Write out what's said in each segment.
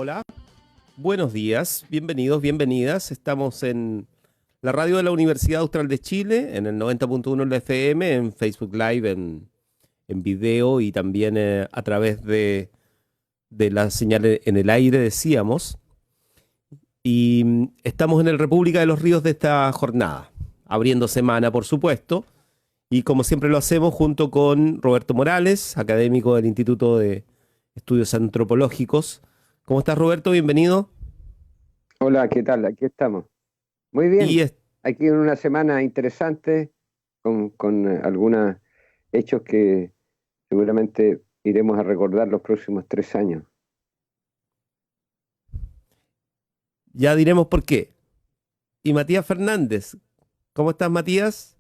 hola. Buenos días, bienvenidos, bienvenidas. Estamos en la radio de la Universidad Austral de Chile, en el 90.1 en la FM, en Facebook Live, en video y también a través de la señal en el aire, decíamos. Y estamos en el República de los Ríos de esta jornada, abriendo semana, por supuesto. Y como siempre lo hacemos junto con Roberto Morales, académico del Instituto de Estudios Antropológicos. ¿Cómo estás, Roberto? Bienvenido. Hola, ¿qué tal? Aquí estamos. Muy Y bien. Aquí en una semana interesante con algunos hechos que seguramente iremos a recordar los próximos 3 años. ya diremos por qué. Y Matías Fernández. ¿Cómo estás, Matías?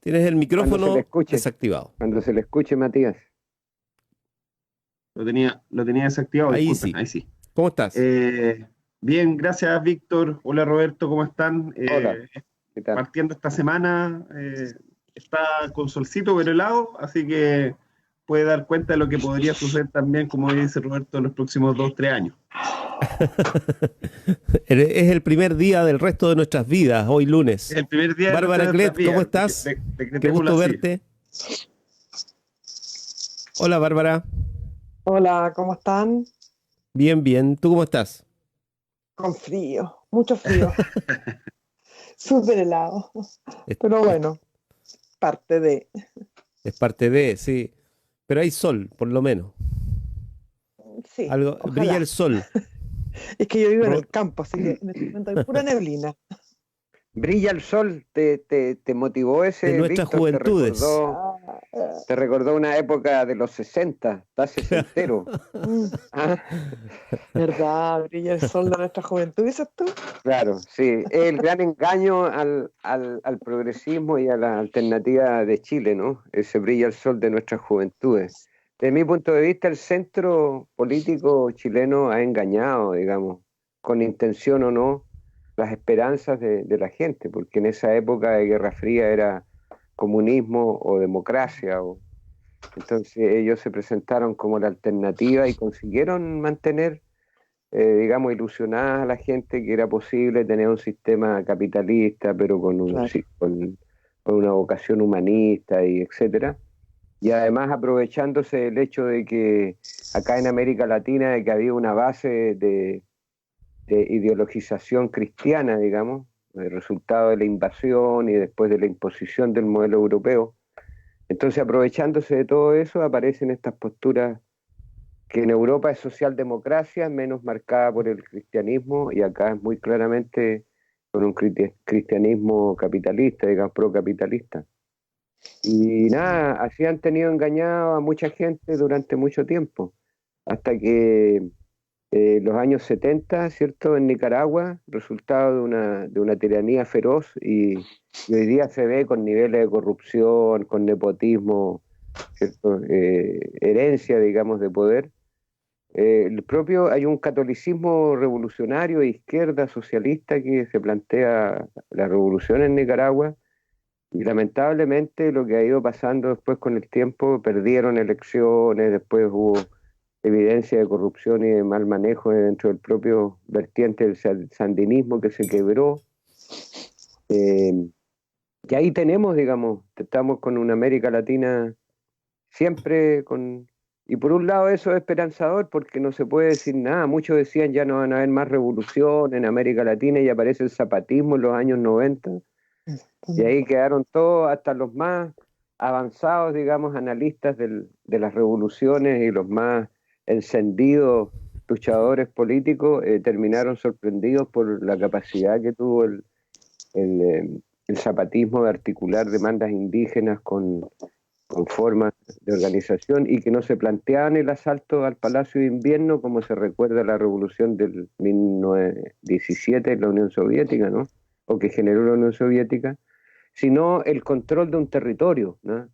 Tienes el Cuando se le micrófono escuche, desactivado. cuando se le escuche, Matías. Lo tenía desactivado, Ahí disculpen, sí. ahí sí. ¿Cómo estás? Bien, gracias Víctor. Hola Roberto, ¿cómo están? Hola, ¿qué tal? Partiendo esta semana, está con solcito pero helado, así que puede dar cuenta de lo que podría suceder también, como dice Roberto, en los próximos 2, 3 años. Es el primer día del resto de nuestras vidas, hoy Es lunes. el primer día de Bárbara nuestras Clet, ¿cómo vidas, estás? Qué decretémoslo gusto así. verte. Hola, Bárbara. Hola, ¿cómo están? Bien, bien. ¿Tú cómo estás? Con frío, mucho frío, súper helado, Es, pero es- bueno, parte de... es parte de, sí. Pero hay sol, por lo menos. Sí, Algo, brilla el ojalá. sol. Es que yo vivo en Ro- el campo, así que en este momento hay pura neblina. Brilla el sol, ¿te motivó de ese, nuestras Víctor? ¿Te juventudes. recordó, te recordó una época de los 60? ¿Estás sesentero? Mm, ¿Ah? ¿verdad? Brilla el sol de nuestra juventud, dices tú. Claro, sí, es el gran engaño al progresismo y a la alternativa de Chile, ¿no? Ese brilla el sol de nuestras juventudes. Desde mi punto de vista, el centro político chileno ha engañado, digamos, con intención o no, las esperanzas de la gente, porque en esa época de Guerra Fría era comunismo o democracia, entonces ellos se presentaron como la alternativa y consiguieron mantener digamos, ilusionada a la gente que era posible tener un sistema capitalista, pero Claro. con una vocación humanista y etcétera. Y además aprovechándose del hecho de que acá en América Latina de que había una base de ideologización cristiana, digamos, el resultado de la invasión y después de la imposición del modelo europeo. Entonces, aprovechándose de todo eso, aparecen estas posturas que en Europa es socialdemocracia, menos marcada por el cristianismo, y acá es muy claramente con un cristianismo capitalista, digamos, procapitalista. Y nada, así han tenido engañado a mucha gente durante mucho tiempo, hasta que los años 70, ¿cierto? En Nicaragua, resultado de una tiranía feroz, y hoy día se ve con niveles de corrupción, con nepotismo, ¿cierto? Herencia, digamos, de poder. Hay un catolicismo revolucionario de izquierda socialista que se plantea la revolución en Nicaragua, y lamentablemente lo que ha ido pasando después con el tiempo, perdieron elecciones, después hubo evidencia de corrupción y de mal manejo dentro del propio vertiente del sandinismo que se quebró. Eh, y ahí tenemos, digamos, estamos con una América Latina siempre con... Y por un lado eso es esperanzador porque no se puede decir nada. Muchos decían ya no van a haber más revolución en América Latina, y aparece el zapatismo en los años 90, y ahí quedaron todos, hasta los más avanzados, digamos, analistas de las revoluciones y los más encendidos luchadores políticos, terminaron sorprendidos por la capacidad que tuvo el, eh, el zapatismo de articular demandas indígenas con formas de organización, y que no se planteaban el asalto al Palacio de Invierno como se recuerda la revolución del 1917 en la Unión Soviética, ¿no? O que generó la Unión Soviética, sino el control de un territorio, ¿no?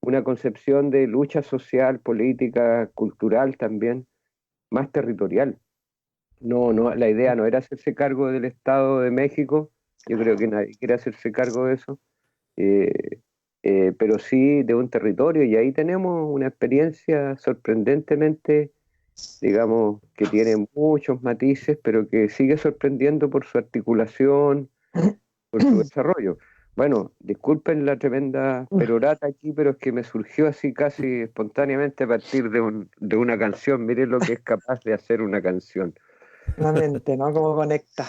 Una concepción de lucha social, política, cultural también, más territorial. No, no, la idea no era hacerse cargo del Estado de México, yo creo que nadie quiere hacerse cargo de eso, eh, pero sí de un territorio, y ahí tenemos una experiencia sorprendentemente, digamos, que tiene muchos matices, pero que sigue sorprendiendo por su articulación, por su desarrollo. Bueno, disculpen la tremenda perorata aquí, pero es que me surgió así casi espontáneamente a partir de una canción. Miren lo que es capaz de hacer una canción. La mente, ¿no? Cómo conecta.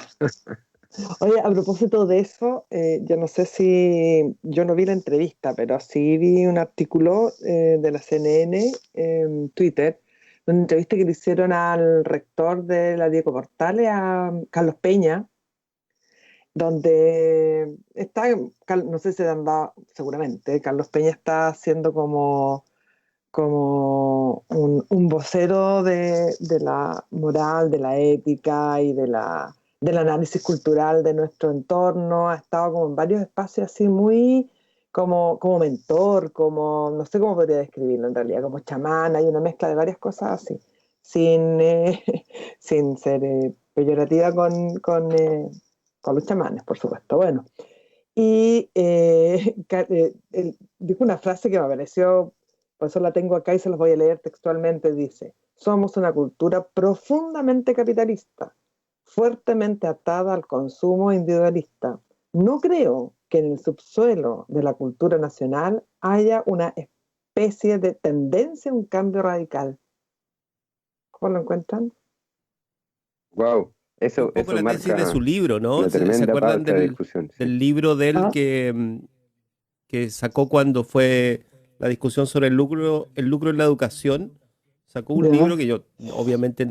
Oye, a propósito de eso, yo no sé si, yo no vi la entrevista, pero sí vi un artículo de la CNN en Twitter, una entrevista que le hicieron al rector de la Diego Portales, a Carlos Peña, donde está, no sé si anda, seguramente, Carlos Peña está haciendo como un vocero de la moral, de la ética y del análisis cultural de nuestro entorno. Ha estado como en varios espacios así muy como mentor, como, no sé cómo podría describirlo en realidad, como chamán. Hay una mezcla de varias cosas así, sin, sin ser peyorativa con los chamanes, por supuesto. Bueno, y él dijo una frase que me pareció, por eso la tengo acá y se los voy a leer textualmente. Dice: somos una cultura profundamente capitalista, fuertemente atada al consumo individualista. No creo que en el subsuelo de la cultura nacional haya una especie de tendencia a un cambio radical. ¿Cómo lo encuentran? Wow, Es un poco eso la tesis de su marca libro, ¿no? una ¿Se tremenda acuerdan pauta de discusión. Sí. del libro de él Ah, que sacó cuando fue la discusión sobre el lucro en la educación? Sacó un ya. libro que yo obviamente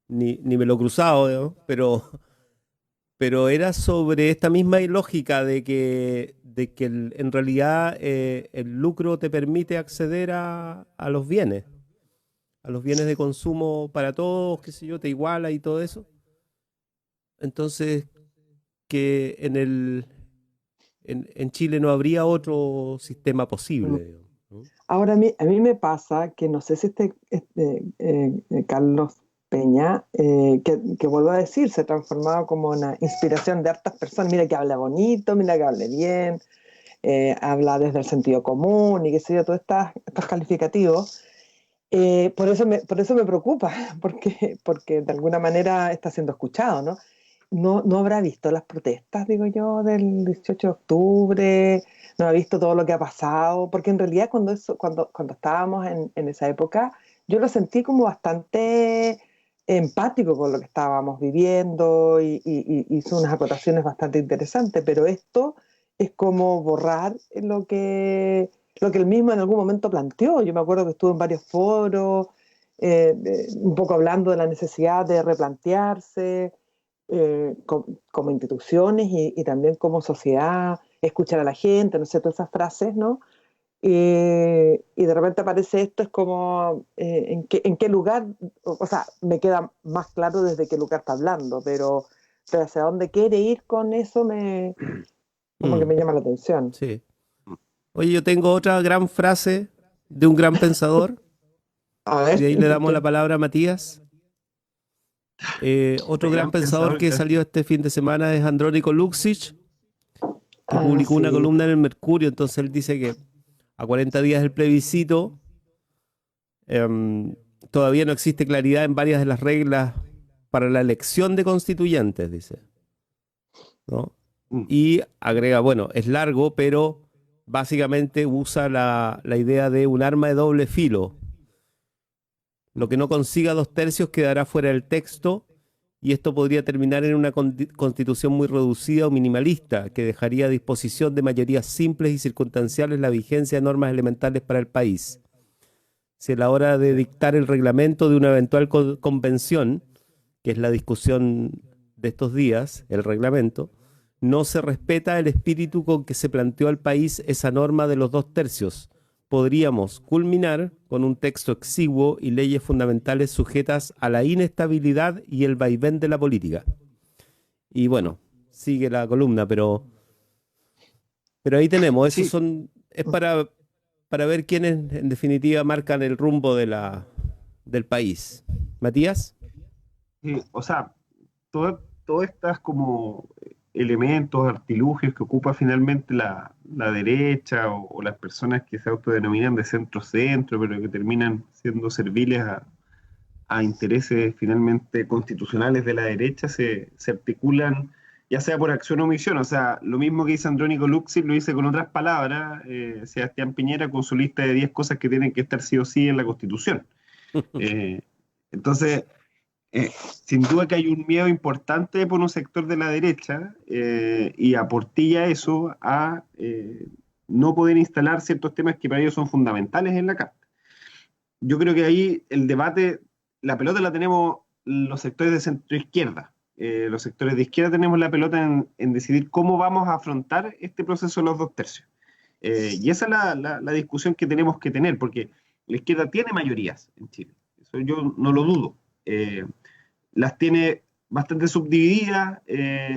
ni me lo he cruzado, ¿no? Pero era sobre esta misma lógica de que en realidad el lucro te permite acceder a los bienes de consumo para todos, qué sé yo, te iguala y todo eso. Entonces, que en Chile no habría otro sistema posible, digamos, ¿no? Ahora a mí me pasa que no sé si Carlos Peña, que vuelvo a decir, se ha transformado como una inspiración de hartas personas. Mira que habla bonito, mira que habla bien, habla desde el sentido común y qué sé yo, todos estos calificativos. Por eso me preocupa, porque de alguna manera está siendo escuchado, ¿no? No habrá visto las protestas, digo yo, del 18 de octubre, no ha visto todo lo que ha pasado, porque en realidad cuando estábamos en esa época, yo lo sentí como bastante empático con lo que estábamos viviendo y hizo unas acotaciones bastante interesantes, pero esto es como borrar lo que él mismo en algún momento planteó. Yo me acuerdo que estuve en varios foros, un poco hablando de la necesidad de replantearse como instituciones y también como sociedad, escuchar a la gente, no sé, todas esas frases, ¿no? Y de repente aparece esto, es como, ¿en qué lugar? O sea, me queda más claro desde qué lugar está hablando, pero hacia dónde quiere ir con eso como que Mm, me llama la atención. sí. Oye, yo tengo otra gran frase de un gran pensador, A y ver, de ahí le damos la ¿qué? palabra a Matías. Otro Este gran gran pensador pensador que que salió este fin de semana es Andrónico Luksic, que Ah, publicó una sí. columna en el Mercurio. Entonces él dice que a 40 días del plebiscito em, todavía no existe claridad en varias de las reglas para la elección de constituyentes, dice, ¿no? Mm. Y agrega, bueno, es largo, pero básicamente usa la idea de un arma de doble filo. Lo que no consiga 2/3 quedará fuera del texto, y esto podría terminar en una constitución muy reducida o minimalista, que dejaría a disposición de mayorías simples y circunstanciales la vigencia de normas elementales para el país. Si a la hora de dictar el reglamento de una eventual convención, que es la discusión de estos días, el reglamento, no se respeta el espíritu con que se planteó al país esa norma de los 2/3, podríamos culminar con un texto exiguo y leyes fundamentales sujetas a la inestabilidad y el vaivén de la política. Y bueno, sigue la columna, pero ahí tenemos, Sí, es para ver quiénes en definitiva marcan el rumbo del país. Matías. o sea, todas estas como elementos, artilugios que ocupa finalmente la derecha o las personas que se autodenominan de centro-centro, pero que terminan siendo serviles a intereses finalmente constitucionales de la derecha, se articulan ya sea por acción o omisión. O sea, lo mismo que dice Andrónico Luxil lo dice con otras palabras Sebastián Piñera con su lista de 10 cosas que tienen que estar sí o sí en la Constitución. Entonces, sin duda que hay un miedo importante por un sector de la derecha y aportilla eso a no poder instalar ciertos temas que para ellos son fundamentales en la Carta. Yo creo que ahí el debate, la pelota la tenemos los sectores de centro-izquierda. Los sectores de izquierda tenemos la pelota en decidir cómo vamos a afrontar este proceso de los 2/3. Y esa es la discusión que tenemos que tener, porque la izquierda tiene mayorías en Chile. Eso yo no lo dudo. Las tiene bastante subdivididas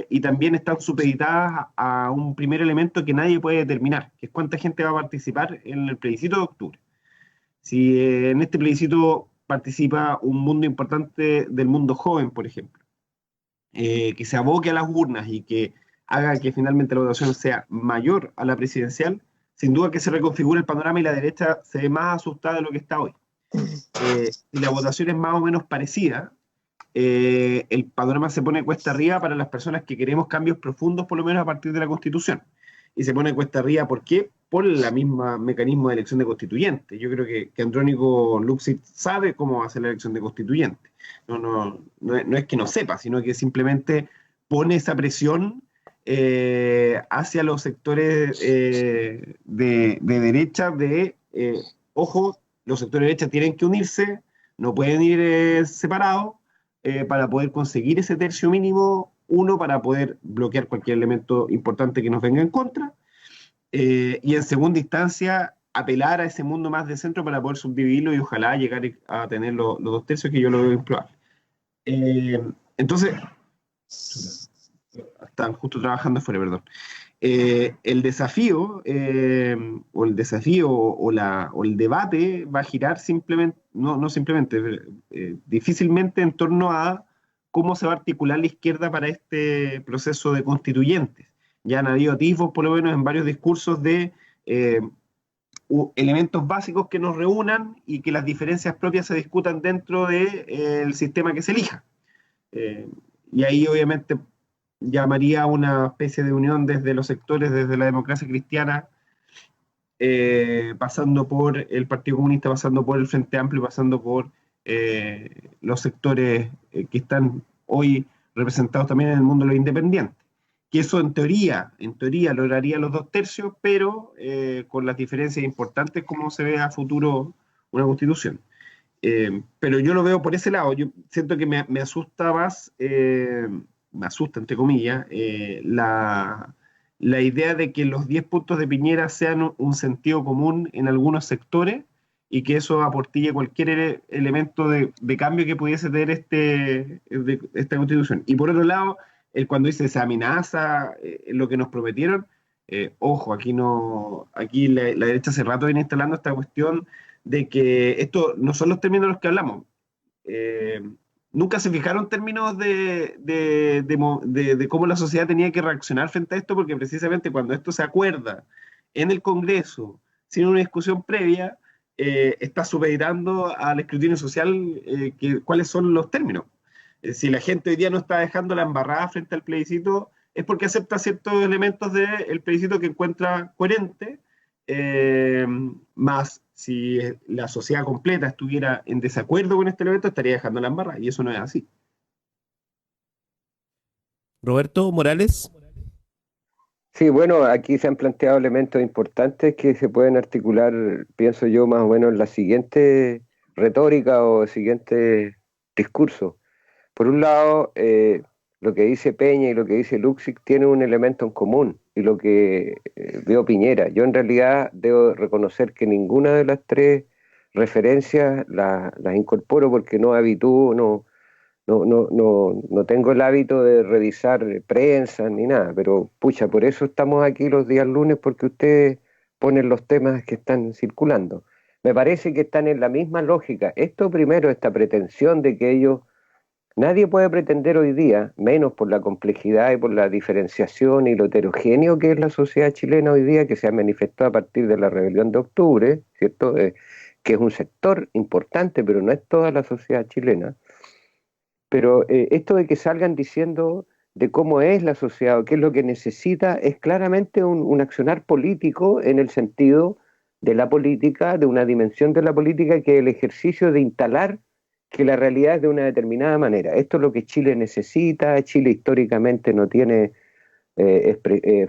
y también están supeditadas a un primer elemento que nadie puede determinar, que es cuánta gente va a participar en el plebiscito de octubre. Si en este plebiscito participa un mundo importante del mundo joven, por ejemplo, que se aboque a las urnas y que haga que finalmente la votación sea mayor a la presidencial, sin duda que se reconfigura el panorama y la derecha se ve más asustada de lo que está hoy. Si la votación es más o menos parecida, el panorama se pone cuesta arriba para las personas que queremos cambios profundos, por lo menos a partir de la Constitución. Y se pone cuesta arriba, ¿por qué? Por la misma mecanismo de elección de constituyentes. Yo creo que Andrónico Luxit sabe cómo hacer la elección de constituyentes. No es que no sepa, sino que simplemente pone esa presión hacia los sectores de derecha ojo, los sectores de derecha tienen que unirse, no pueden ir separados para poder conseguir ese tercio mínimo, uno, para poder bloquear cualquier elemento importante que nos venga en contra, y en segunda instancia apelar a ese mundo más de centro para poder subdividirlo y ojalá llegar a tener los 2/3, que yo lo veo improbable. Entonces, están justo trabajando afuera, perdón. El desafío o el debate va a girar simplemente, difícilmente en torno a cómo se va a articular la izquierda para este proceso de constituyentes. Ya han habido atisbos, por lo menos en varios discursos, de elementos básicos que nos reúnan y que las diferencias propias se discutan dentro del sistema que se elija. Y ahí obviamente llamaría a una especie de unión desde los sectores, desde la democracia cristiana, pasando por el Partido Comunista, pasando por el Frente Amplio, pasando por los sectores que están hoy representados también en el mundo de los independientes. Que eso en teoría lograría los 2/3, pero con las diferencias importantes como se ve a futuro una constitución. Pero yo lo veo por ese lado. Yo siento que me asusta más, me asusta entre comillas, la idea de que los 10 puntos de Piñera sean un sentido común en algunos sectores y que eso aportille cualquier elemento de cambio que pudiese tener esta constitución. Y por otro lado, cuando dice se amenaza lo que nos prometieron, ojo, aquí la derecha hace rato viene instalando esta cuestión de que esto no son los términos de los que hablamos. Nunca se fijaron términos de cómo la sociedad tenía que reaccionar frente a esto, porque precisamente cuando esto se acuerda en el Congreso, sin una discusión previa, está supeditando al escrutinio social cuáles son los términos. Si la gente hoy día no está dejando la embarrada frente al plebiscito, es porque acepta ciertos elementos del plebiscito que encuentra coherente, más si la sociedad completa estuviera en desacuerdo con este elemento, estaría dejando la embarrada, y eso no es así. Roberto Morales. Sí, bueno, aquí se han planteado elementos importantes que se pueden articular, pienso yo, más o menos en la siguiente retórica o siguiente discurso. Por un lado, lo que dice Peña y lo que dice Luxig tiene un elemento en común, y lo que veo Piñera. Yo en realidad debo reconocer que ninguna de las tres referencias las incorporo porque no habitúo, no tengo el hábito de revisar prensa ni nada, pero pucha, por eso estamos aquí los días lunes, porque ustedes ponen los temas que están circulando. Me parece que están en la misma lógica. Esto primero, esta pretensión de que ellos Nadie puede pretender hoy día, menos por la complejidad y por la diferenciación y lo heterogéneo que es la sociedad chilena hoy día, que se ha manifestado a partir de la rebelión de octubre, ¿cierto? Que es un sector importante, pero no es toda la sociedad chilena. Pero esto de que salgan diciendo de cómo es la sociedad o qué es lo que necesita, es claramente un accionar político en el sentido de la política, de una dimensión de la política que es el ejercicio de instalar que la realidad es de una determinada manera. Esto es lo que Chile necesita. Chile históricamente no tiene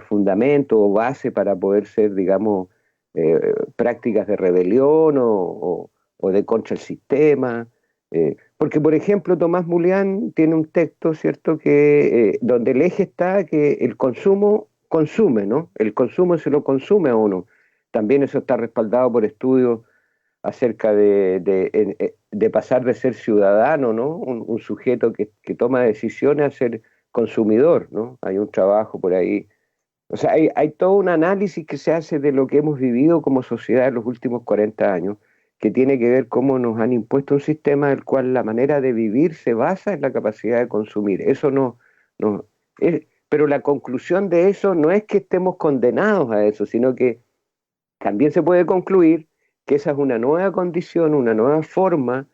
fundamento o base para poder ser, digamos, prácticas de rebelión o de contra el sistema. Porque, por ejemplo, Tomás Mulián tiene un texto, ¿cierto?, que donde el eje está que el consumo consume, ¿no? El consumo se lo consume a uno. También eso está respaldado por estudios acerca de pasar de ser ciudadano, ¿no? Un sujeto que toma decisiones a ser consumidor, ¿no? Hay un trabajo por ahí. O sea, hay todo un análisis que se hace de lo que hemos vivido como sociedad en los últimos 40 años, que tiene que ver cómo nos han impuesto un sistema del cual la manera de vivir se basa en la capacidad de consumir. Eso no pero la conclusión de eso no es que estemos condenados a eso, sino que también se puede concluir que esa es una nueva condición, una nueva forma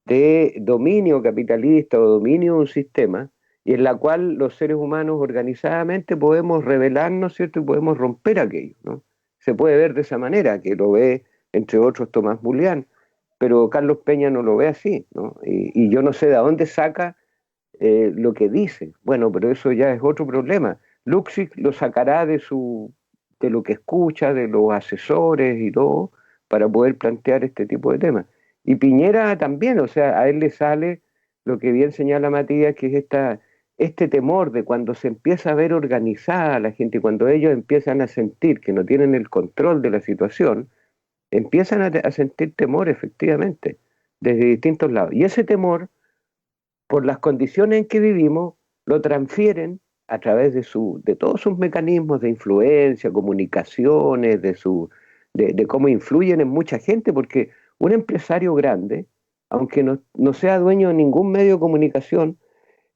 de dominio capitalista o dominio de un sistema, y en la cual los seres humanos organizadamente podemos rebelarnos, ¿cierto? Y podemos romper aquello, ¿no? Se puede ver de esa manera, que lo ve, entre otros, Tomás Mulián, pero Carlos Peña no lo ve así, ¿no? Y yo no sé de dónde saca lo que dice. Bueno, pero eso ya es otro problema. Luxic lo sacará de lo que escucha, de los asesores y todo, para poder plantear este tipo de temas. Y Piñera también, o sea, a él le sale lo que bien señala Matías, que es este temor de cuando se empieza a ver organizada la gente, cuando ellos empiezan a sentir que no tienen el control de la situación, empiezan a sentir temor efectivamente, desde distintos lados. Y ese temor, por las condiciones en que vivimos, lo transfieren a través de todos sus mecanismos de influencia, comunicaciones, de cómo influyen en mucha gente, porque un empresario grande, aunque no sea dueño de ningún medio de comunicación,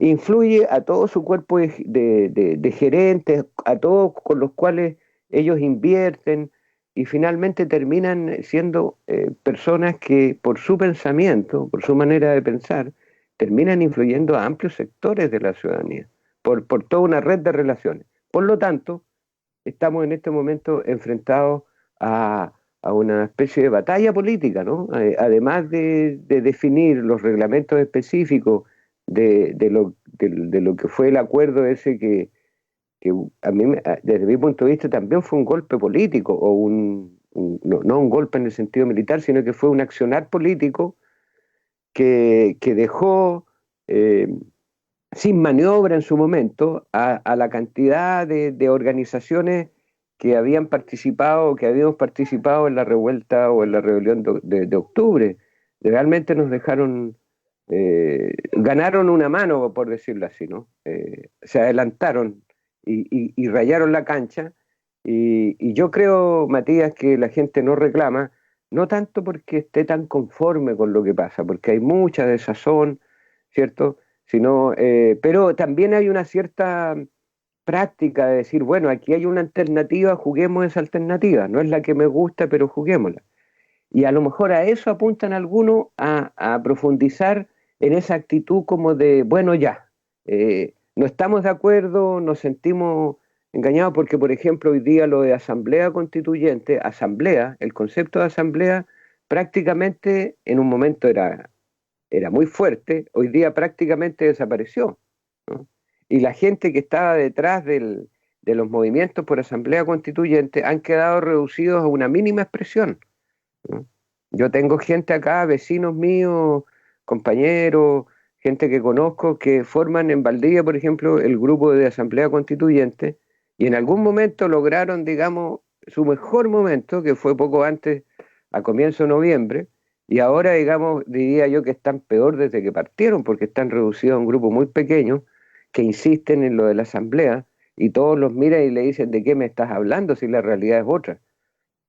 influye a todo su cuerpo de gerentes, a todos con los cuales ellos invierten, y finalmente terminan siendo personas que por su pensamiento, por su manera de pensar, terminan influyendo a amplios sectores de la ciudadanía, por toda una red de relaciones. Por lo tanto, estamos en este momento enfrentados a una especie de batalla política, ¿no? Además de definir los reglamentos específicos de lo que fue el acuerdo ese que a mí, desde mi punto de vista, también fue un golpe político, o no un golpe en el sentido militar, sino que fue un accionar político que dejó sin maniobra en su momento a la cantidad de organizaciones que habían participado, que habíamos participado en la revuelta o en la rebelión de octubre. Realmente nos dejaron, ganaron una mano, por decirlo así, ¿no? Se adelantaron y rayaron la cancha. Y yo creo, Matías, que la gente no reclama, no tanto porque esté tan conforme con lo que pasa, porque hay mucha desazón, ¿cierto? Pero también hay una cierta práctica de decir, bueno, aquí hay una alternativa, juguemos esa alternativa, no es la que me gusta, pero juguémosla. Y a lo mejor a eso apuntan algunos a profundizar en esa actitud como de, bueno, ya, no estamos de acuerdo, nos sentimos engañados porque, por ejemplo, hoy día lo de asamblea constituyente, asamblea, el concepto de asamblea prácticamente en un momento era muy fuerte, hoy día prácticamente desapareció, ¿no? Y la gente que estaba detrás de los movimientos por asamblea constituyente han quedado reducidos a una mínima expresión, ¿no? Yo tengo gente acá, vecinos míos, compañeros, gente que conozco, que forman en Valdivia, por ejemplo, el grupo de asamblea constituyente, y en algún momento lograron, digamos, su mejor momento, que fue poco antes, a comienzo de noviembre, y ahora, digamos, diría yo que están peor desde que partieron, porque están reducidos a un grupo muy pequeño, que insisten en lo de la asamblea, y todos los miran y le dicen, ¿de qué me estás hablando si la realidad es otra?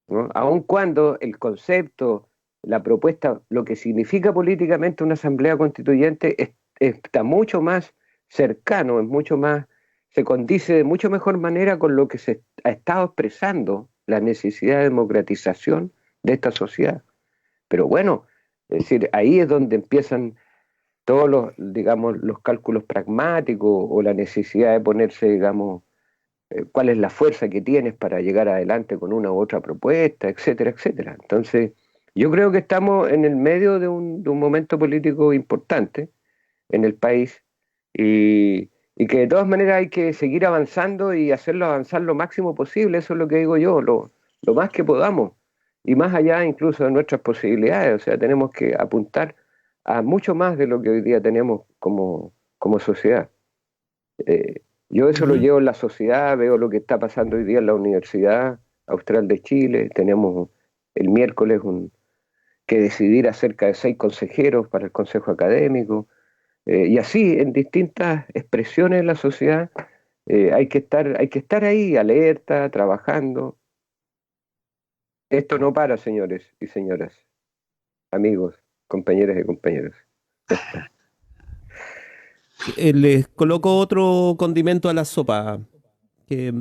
¿No? Aun cuando el concepto, la propuesta, lo que significa políticamente una asamblea constituyente está mucho más cercano, se condice de mucho mejor manera con lo que se ha estado expresando, la necesidad de democratización de esta sociedad. Pero bueno, es decir, ahí es donde empiezan todos digamos, los cálculos pragmáticos o la necesidad de ponerse, digamos, cuál es la fuerza que tienes para llegar adelante con una u otra propuesta, etcétera, etcétera. Entonces, yo creo que estamos en el medio de un momento político importante en el país y que de todas maneras hay que seguir avanzando y hacerlo avanzar lo máximo posible, eso es lo que digo yo, lo más que podamos, y más allá incluso de nuestras posibilidades, o sea, tenemos que apuntar a mucho más de lo que hoy día tenemos como sociedad. Yo eso lo llevo en la sociedad, veo lo que está pasando hoy día en la Universidad Austral de Chile, tenemos el miércoles que decidir acerca de 6 consejeros para el Consejo Académico, y así en distintas expresiones de la sociedad hay que estar ahí alerta, trabajando. Esto no para, señores y señoras, amigos, compañeras y compañeros. Les coloco otro condimento a la sopa, que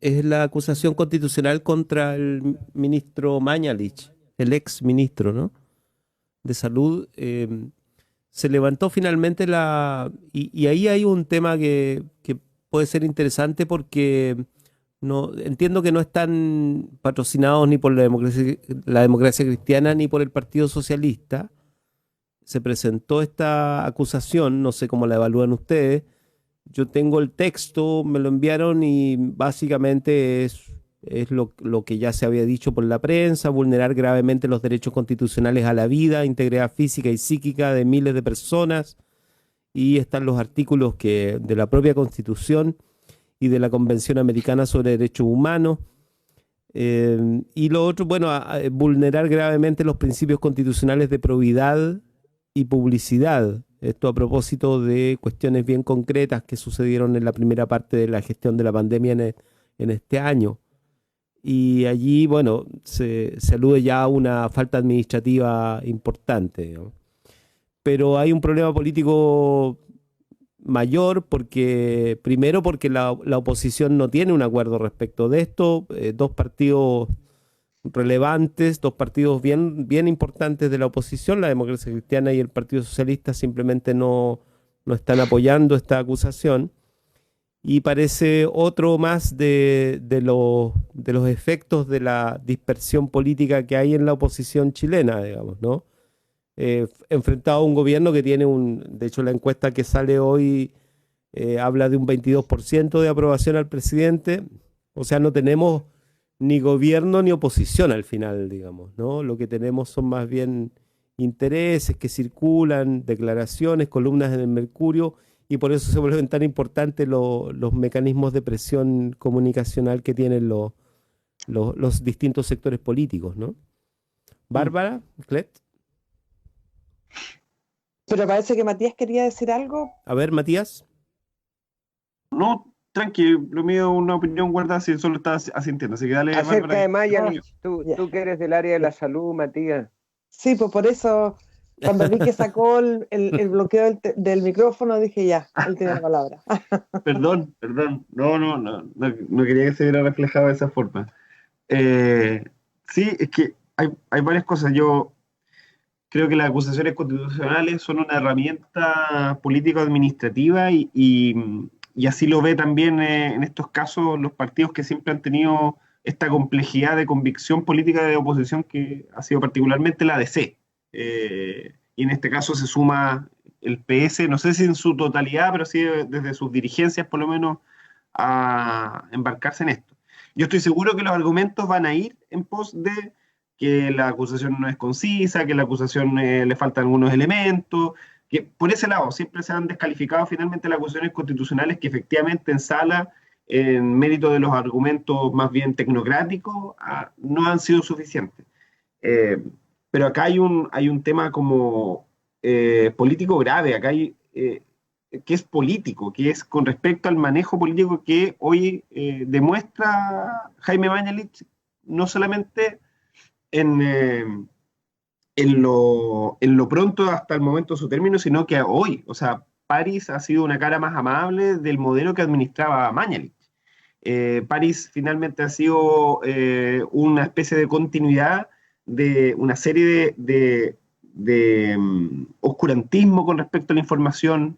es la acusación constitucional contra el ministro Mañalich, el ex ministro, ¿no?, de Salud. Se levantó finalmente y ahí hay un tema que puede ser interesante porque entiendo que no están patrocinados ni por la democracia cristiana ni por el Partido Socialista. Se presentó esta acusación, no sé cómo la evalúan ustedes. Yo tengo el texto, me lo enviaron y básicamente es lo que ya se había dicho por la prensa: vulnerar gravemente los derechos constitucionales a la vida, integridad física y psíquica de miles de personas. Y están los artículos de la propia Constitución y de la Convención Americana sobre Derechos Humanos. Y lo otro, bueno, vulnerar gravemente los principios constitucionales de probidad y publicidad. Esto a propósito de cuestiones bien concretas que sucedieron en la primera parte de la gestión de la pandemia en este año. Y allí, bueno, se alude ya a una falta administrativa importante, digamos. Pero hay un problema político mayor primero porque la oposición no tiene un acuerdo respecto de esto. Dos partidos relevantes, dos partidos bien importantes de la oposición, la Democracia Cristiana y el Partido Socialista, simplemente no están apoyando esta acusación. Y parece otro más de los efectos de la dispersión política que hay en la oposición chilena, digamos, ¿no? Enfrentado a un gobierno que tiene de hecho la encuesta que sale hoy habla de un 22% de aprobación al presidente. O sea, no tenemos ni gobierno ni oposición al final, digamos, ¿no? Lo que tenemos son más bien intereses que circulan, declaraciones, columnas en el Mercurio, y por eso se vuelven tan importantes los mecanismos de presión comunicacional que tienen los distintos sectores políticos, ¿no? Bárbara, Clet. Pero parece que Matías quería decir algo. A ver, Matías. No, tranqui, lo mío es una opinión guardada, si solo estás asintiendo, así que dale. Acerca Bárbara. de Mañalich, Ya. tú que eres del área de la salud, Matías. Sí, pues por eso, cuando vi que sacó el bloqueo del micrófono, dije ya, él tiene la palabra. Perdón, no quería que se viera reflejado de esa forma. Sí, es que hay varias cosas. Yo creo que las acusaciones constitucionales son una herramienta político-administrativa y así lo ve también en estos casos los partidos que siempre han tenido esta complejidad de convicción política de oposición, que ha sido particularmente la DC. Y en este caso se suma el PS, no sé si en su totalidad, pero sí desde sus dirigencias por lo menos, a embarcarse en esto. Yo estoy seguro que los argumentos van a ir en pos de que la acusación no es concisa, que la acusación le faltan algunos elementos, que por ese lado siempre se han descalificado finalmente las acusaciones constitucionales que efectivamente en sala, en mérito de los argumentos más bien tecnocráticos, no han sido suficientes. Pero acá hay un tema como político grave, acá hay que es político, que es con respecto al manejo político que hoy demuestra Jaime Mañalich, no solamente en lo pronto hasta el momento de su término, sino que hoy, o sea, París ha sido una cara más amable del modelo que administraba Mañalich. París finalmente ha sido una especie de continuidad de una serie de oscurantismo con respecto a la información,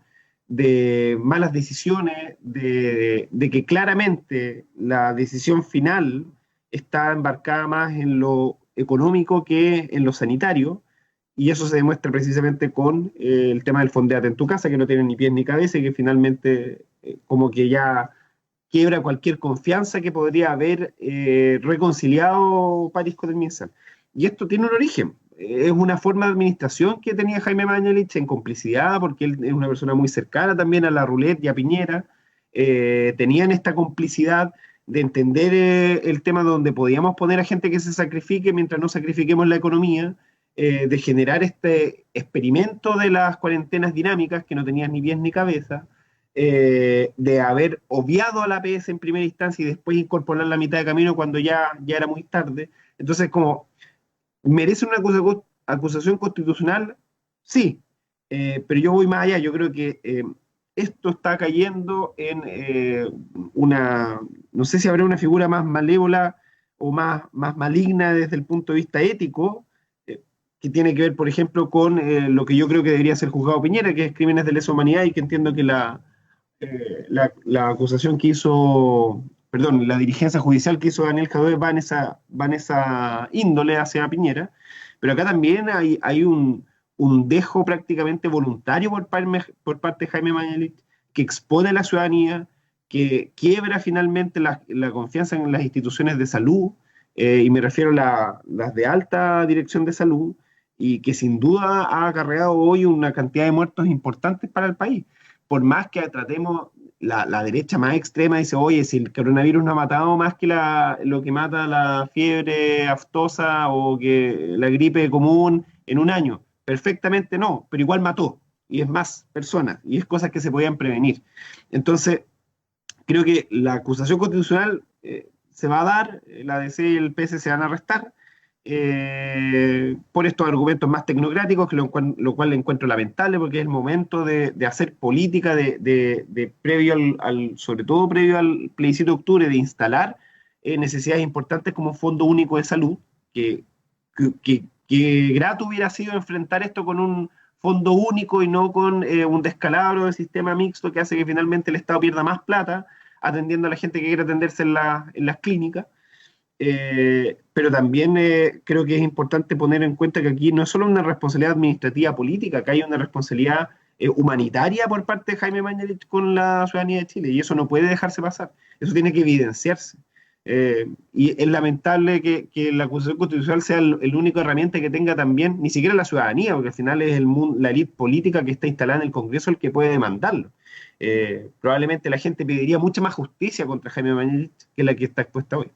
de malas decisiones, de que claramente la decisión final está embarcada más en lo económico que en lo sanitario, y eso se demuestra precisamente con el tema del Fondéate en tu casa, que no tiene ni pies ni cabeza y que finalmente como que ya quiebra cualquier confianza que podría haber reconciliado París con el MinSal. Y esto tiene un origen. Es una forma de administración que tenía Jaime Mañalich en complicidad, porque él es una persona muy cercana también a la Roulette y a Piñera. Tenían esta complicidad de entender el tema donde podíamos poner a gente que se sacrifique mientras no sacrifiquemos la economía, de generar este experimento de las cuarentenas dinámicas que no tenían ni pies ni cabeza, de haber obviado a la APS en primera instancia y después incorporar la mitad de camino cuando ya era muy tarde. Entonces, como, ¿merece una acusación constitucional? Sí, pero yo voy más allá. Yo creo que esto está cayendo en no sé si habrá una figura más malévola o más maligna desde el punto de vista ético, que tiene que ver, por ejemplo, con lo que yo creo que debería ser juzgado Piñera, que es crímenes de lesa humanidad, y que entiendo que la acusación que hizo, perdón, la dirigencia judicial que hizo Daniel Jadot va en esa índole hacia Piñera, pero acá también hay un dejo prácticamente voluntario por parte de Jaime Mañalich, que expone a la ciudadanía, que quiebra finalmente la confianza en las instituciones de salud, y me refiero a las de alta dirección de salud, y que sin duda ha acarreado hoy una cantidad de muertos importantes para el país. Por más que tratemos, la derecha más extrema dice, oye, si el coronavirus no ha matado más que lo que mata la fiebre aftosa o que la gripe común en un año. Perfectamente no, pero igual mató, y es más personas, y es cosas que se podían prevenir. Entonces, creo que la acusación constitucional se va a dar, la DC y el PS se van a restar, por estos argumentos más tecnocráticos, lo cual le encuentro lamentable, porque es el momento de hacer política previo sobre todo previo al plebiscito de octubre, de instalar necesidades importantes como un Fondo Único de Salud, que grato hubiera sido enfrentar esto con un fondo único y no con un descalabro del sistema mixto que hace que finalmente el Estado pierda más plata atendiendo a la gente que quiere atenderse en las clínicas. Pero también creo que es importante poner en cuenta que aquí no es solo una responsabilidad administrativa política, que hay una responsabilidad humanitaria por parte de Jaime Mañalich con la ciudadanía de Chile, y eso no puede dejarse pasar, eso tiene que evidenciarse. Y es lamentable que la acusación constitucional sea el único herramienta que tenga también, ni siquiera la ciudadanía, porque al final es la élite política que está instalada en el Congreso el que puede demandarlo. Probablemente la gente pediría mucha más justicia contra Jaime Mañalich que la que está expuesta hoy.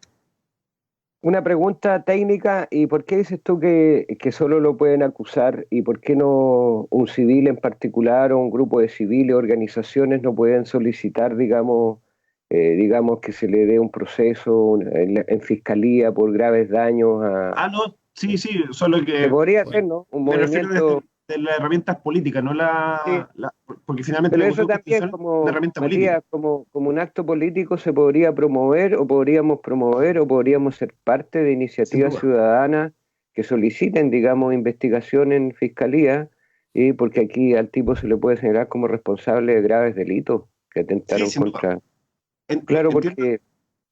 Una pregunta técnica, ¿y por qué dices tú que solo lo pueden acusar y por qué no un civil en particular o un grupo de civiles, organizaciones no pueden solicitar, digamos que se le dé un proceso en fiscalía por graves daños a... No, sí, solo que... Se podría hacer, ¿no? Un movimiento... de las herramientas políticas, no Sí. porque finalmente Pero la eso también, es como una herramienta Matías, política. como un acto político se podría promover o podríamos ser parte de Sin iniciativas duda. ciudadanas que soliciten, digamos, investigación en fiscalía, y porque aquí al tipo se le puede señalar como responsable de graves delitos que atentaron Sí, sin duda. contra... Claro, Entiendo. porque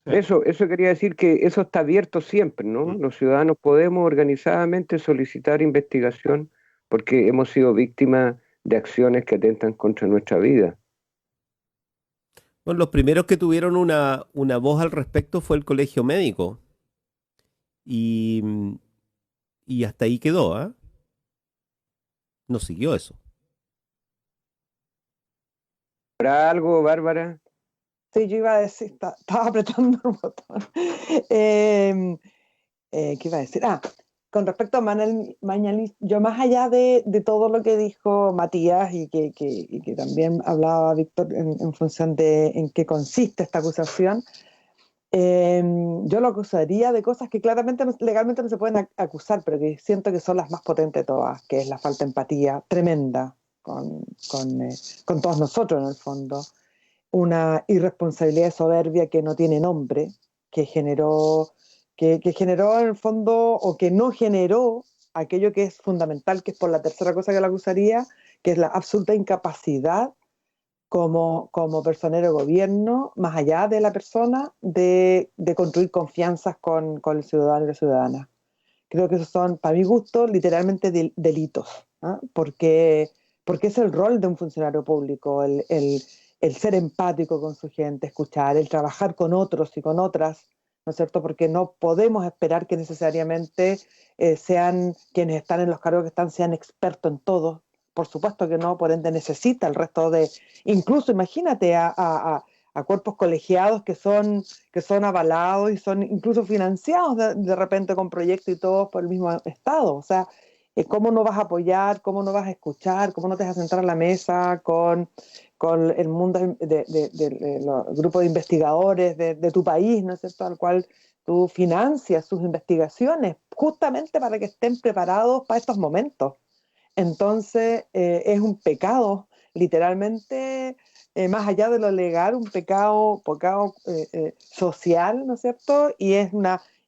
Sí. eso quería decir que eso está abierto siempre, ¿no? Los ciudadanos podemos organizadamente solicitar investigación porque hemos sido víctimas de acciones que atentan contra nuestra vida. Bueno, los primeros que tuvieron una voz al respecto fue el Colegio Médico. Y, y hasta ahí quedó, ¿ah? No siguió eso. ¿Habrá algo, Bárbara? Sí, yo iba a decir, estaba apretando el botón. ¿Qué iba a decir? Con respecto a Mañalich, yo más allá de todo lo que dijo Matías y que también hablaba Víctor en función de en qué consiste esta acusación, yo lo acusaría de cosas que claramente legalmente no se pueden acusar, pero que siento que son las más potentes de todas, que es la falta de empatía tremenda con todos nosotros en el fondo. Una irresponsabilidad y soberbia que no tiene nombre, que generó en el fondo, o que no generó aquello que es fundamental, que es por la tercera cosa que la acusaría, que es la absoluta incapacidad como personero de gobierno, más allá de la persona, de construir confianzas con el ciudadano y la ciudadana. Creo que esos son, para mi gusto, literalmente delitos, ¿ah? Porque es el rol de un funcionario público, el ser empático con su gente, escuchar, el trabajar con otros y con otras, ¿no es cierto? Porque no podemos esperar que necesariamente sean quienes están en los cargos que están, sean expertos en todo. Por supuesto que no, por ende necesita el resto de, incluso imagínate a cuerpos colegiados que son avalados y son incluso financiados de repente con proyectos y todo por el mismo Estado. O sea, ¿cómo no vas a apoyar, cómo no vas a escuchar, cómo no te vas a sentar a la mesa con el mundo de los grupos de investigadores de tu país, ¿no es cierto?, al cual tú financias sus investigaciones justamente para que estén preparados para estos momentos? Entonces, es un pecado, literalmente, más allá de lo legal, un pecado social, ¿no es cierto? Y es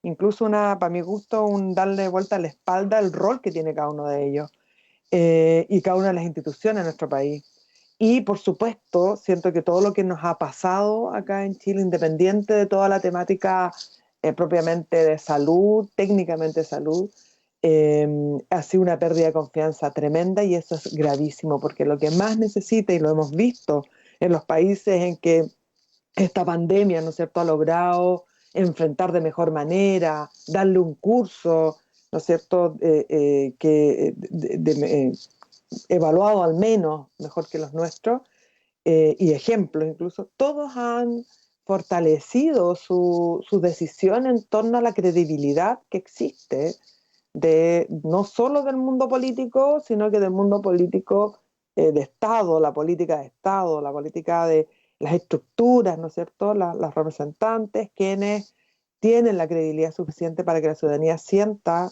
incluso para mi gusto, un darle vuelta a la espalda al rol que tiene cada uno de ellos y cada una de las instituciones de nuestro país. Y, por supuesto, siento que todo lo que nos ha pasado acá en Chile, independiente de toda la temática propiamente de salud, técnicamente de salud, ha sido una pérdida de confianza tremenda, y eso es gravísimo, porque lo que más necesita, y lo hemos visto en los países en que esta pandemia, ¿no es cierto?, ha logrado enfrentar de mejor manera, darle un curso, ¿no es cierto?, evaluado al menos mejor que los nuestros, y ejemplos incluso, todos han fortalecido su decisión en torno a la credibilidad que existe no solo del mundo político, sino que del mundo político de Estado, la política de Estado, la política de las estructuras, ¿no es cierto?, las representantes, quienes tienen la credibilidad suficiente para que la ciudadanía sienta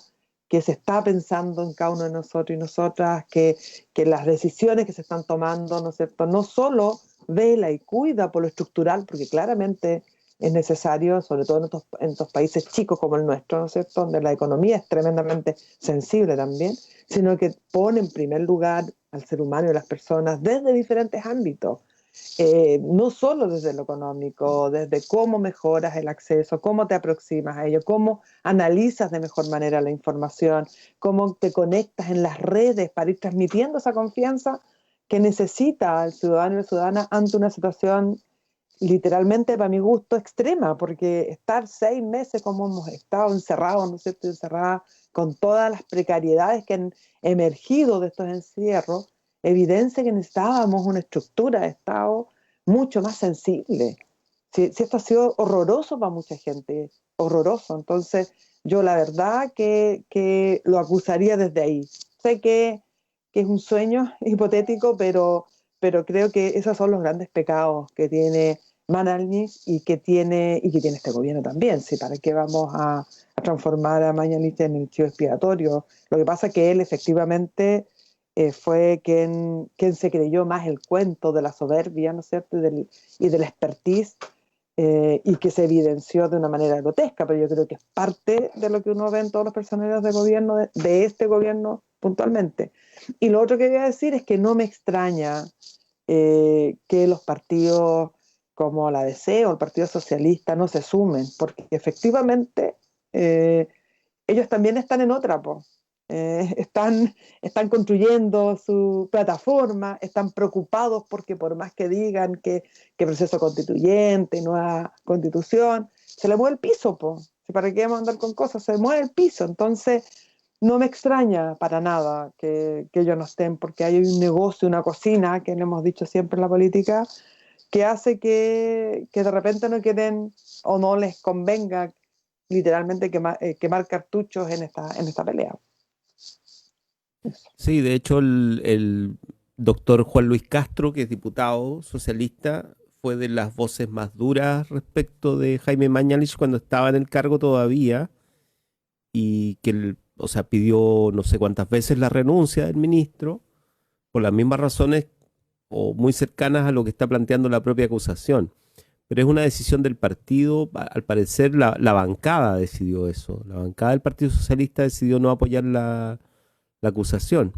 que se está pensando en cada uno de nosotros y nosotras, que las decisiones que se están tomando, ¿no es cierto?, no solo vela y cuida por lo estructural, porque claramente es necesario, sobre todo en estos países chicos como el nuestro, ¿no es cierto?, donde la economía es tremendamente sensible también, sino que pone en primer lugar al ser humano y a las personas desde diferentes ámbitos, no solo desde lo económico, desde cómo mejoras el acceso, cómo te aproximas a ello, cómo analizas de mejor manera la información, cómo te conectas en las redes para ir transmitiendo esa confianza que necesita el ciudadano y la ciudadana ante una situación literalmente, para mi gusto, extrema, porque estar 6 meses como hemos estado encerrados, ¿no es cierto?, encerradas con todas las precariedades que han emergido de estos encierros, evidencia que necesitábamos una estructura de Estado mucho más sensible. Si esto ha sido horroroso para mucha gente, horroroso. Entonces, yo la verdad que lo acusaría desde ahí. Sé que es un sueño hipotético, pero creo que esos son los grandes pecados que tiene Mañalich y que tiene este gobierno también. ¿Sí? ¿Para qué vamos a transformar a Mañalich en el chivo expiatorio? Lo que pasa es que él efectivamente fue quien se creyó más el cuento de la soberbia, ¿no es cierto?, y del expertise, y que se evidenció de una manera grotesca, pero yo creo que es parte de lo que uno ve en todos los personeros de gobierno, de este gobierno puntualmente. Y lo otro que voy a decir es que no me extraña que los partidos como la DC o el Partido Socialista no se sumen, porque efectivamente ellos también están en otra, están construyendo su plataforma, están preocupados porque por más que digan que proceso constituyente, nueva constitución, se le mueve el piso, ¿para qué vamos a andar con cosas? Se mueve el piso. Entonces no me extraña para nada que ellos no estén, porque hay un negocio, una cocina, que le hemos dicho siempre en la política, que hace que de repente no quieren o no les convenga literalmente quemar cartuchos en esta pelea. Sí, de hecho el doctor Juan Luis Castro, que es diputado socialista, fue de las voces más duras respecto de Jaime Mañalich cuando estaba en el cargo todavía, y que o sea, pidió no sé cuántas veces la renuncia del ministro, por las mismas razones o muy cercanas a lo que está planteando la propia acusación. Pero es una decisión del partido, al parecer la bancada decidió eso. La bancada del Partido Socialista decidió no apoyar la acusación.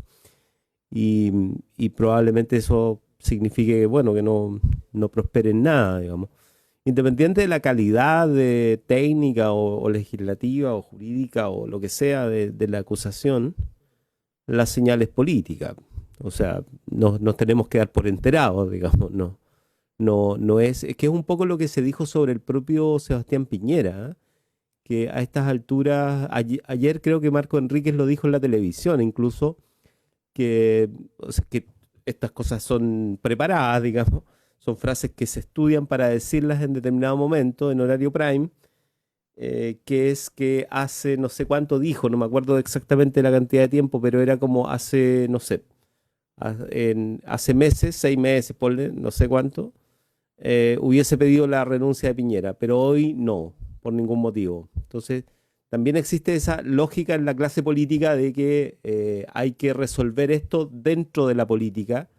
Y probablemente eso signifique, bueno, que no prospere en nada, digamos. Independiente de la calidad de técnica o legislativa o jurídica o lo que sea de la acusación, la señal es política. O sea, nos tenemos que dar por enterados, digamos, no es que es un poco lo que se dijo sobre el propio Sebastián Piñera, ¿eh? Que a estas alturas, ayer creo que Marco Enríquez lo dijo en la televisión, incluso, o sea, que estas cosas son preparadas, digamos, son frases que se estudian para decirlas en determinado momento, en horario prime, que es que hace no sé cuánto dijo, no me acuerdo exactamente la cantidad de tiempo, pero era como hace, no sé, hace meses, 6 meses, ponle, no sé cuánto, hubiese pedido la renuncia de Piñera, pero hoy no, por ningún motivo. Entonces, también existe esa lógica en la clase política de que hay que resolver esto dentro de la política,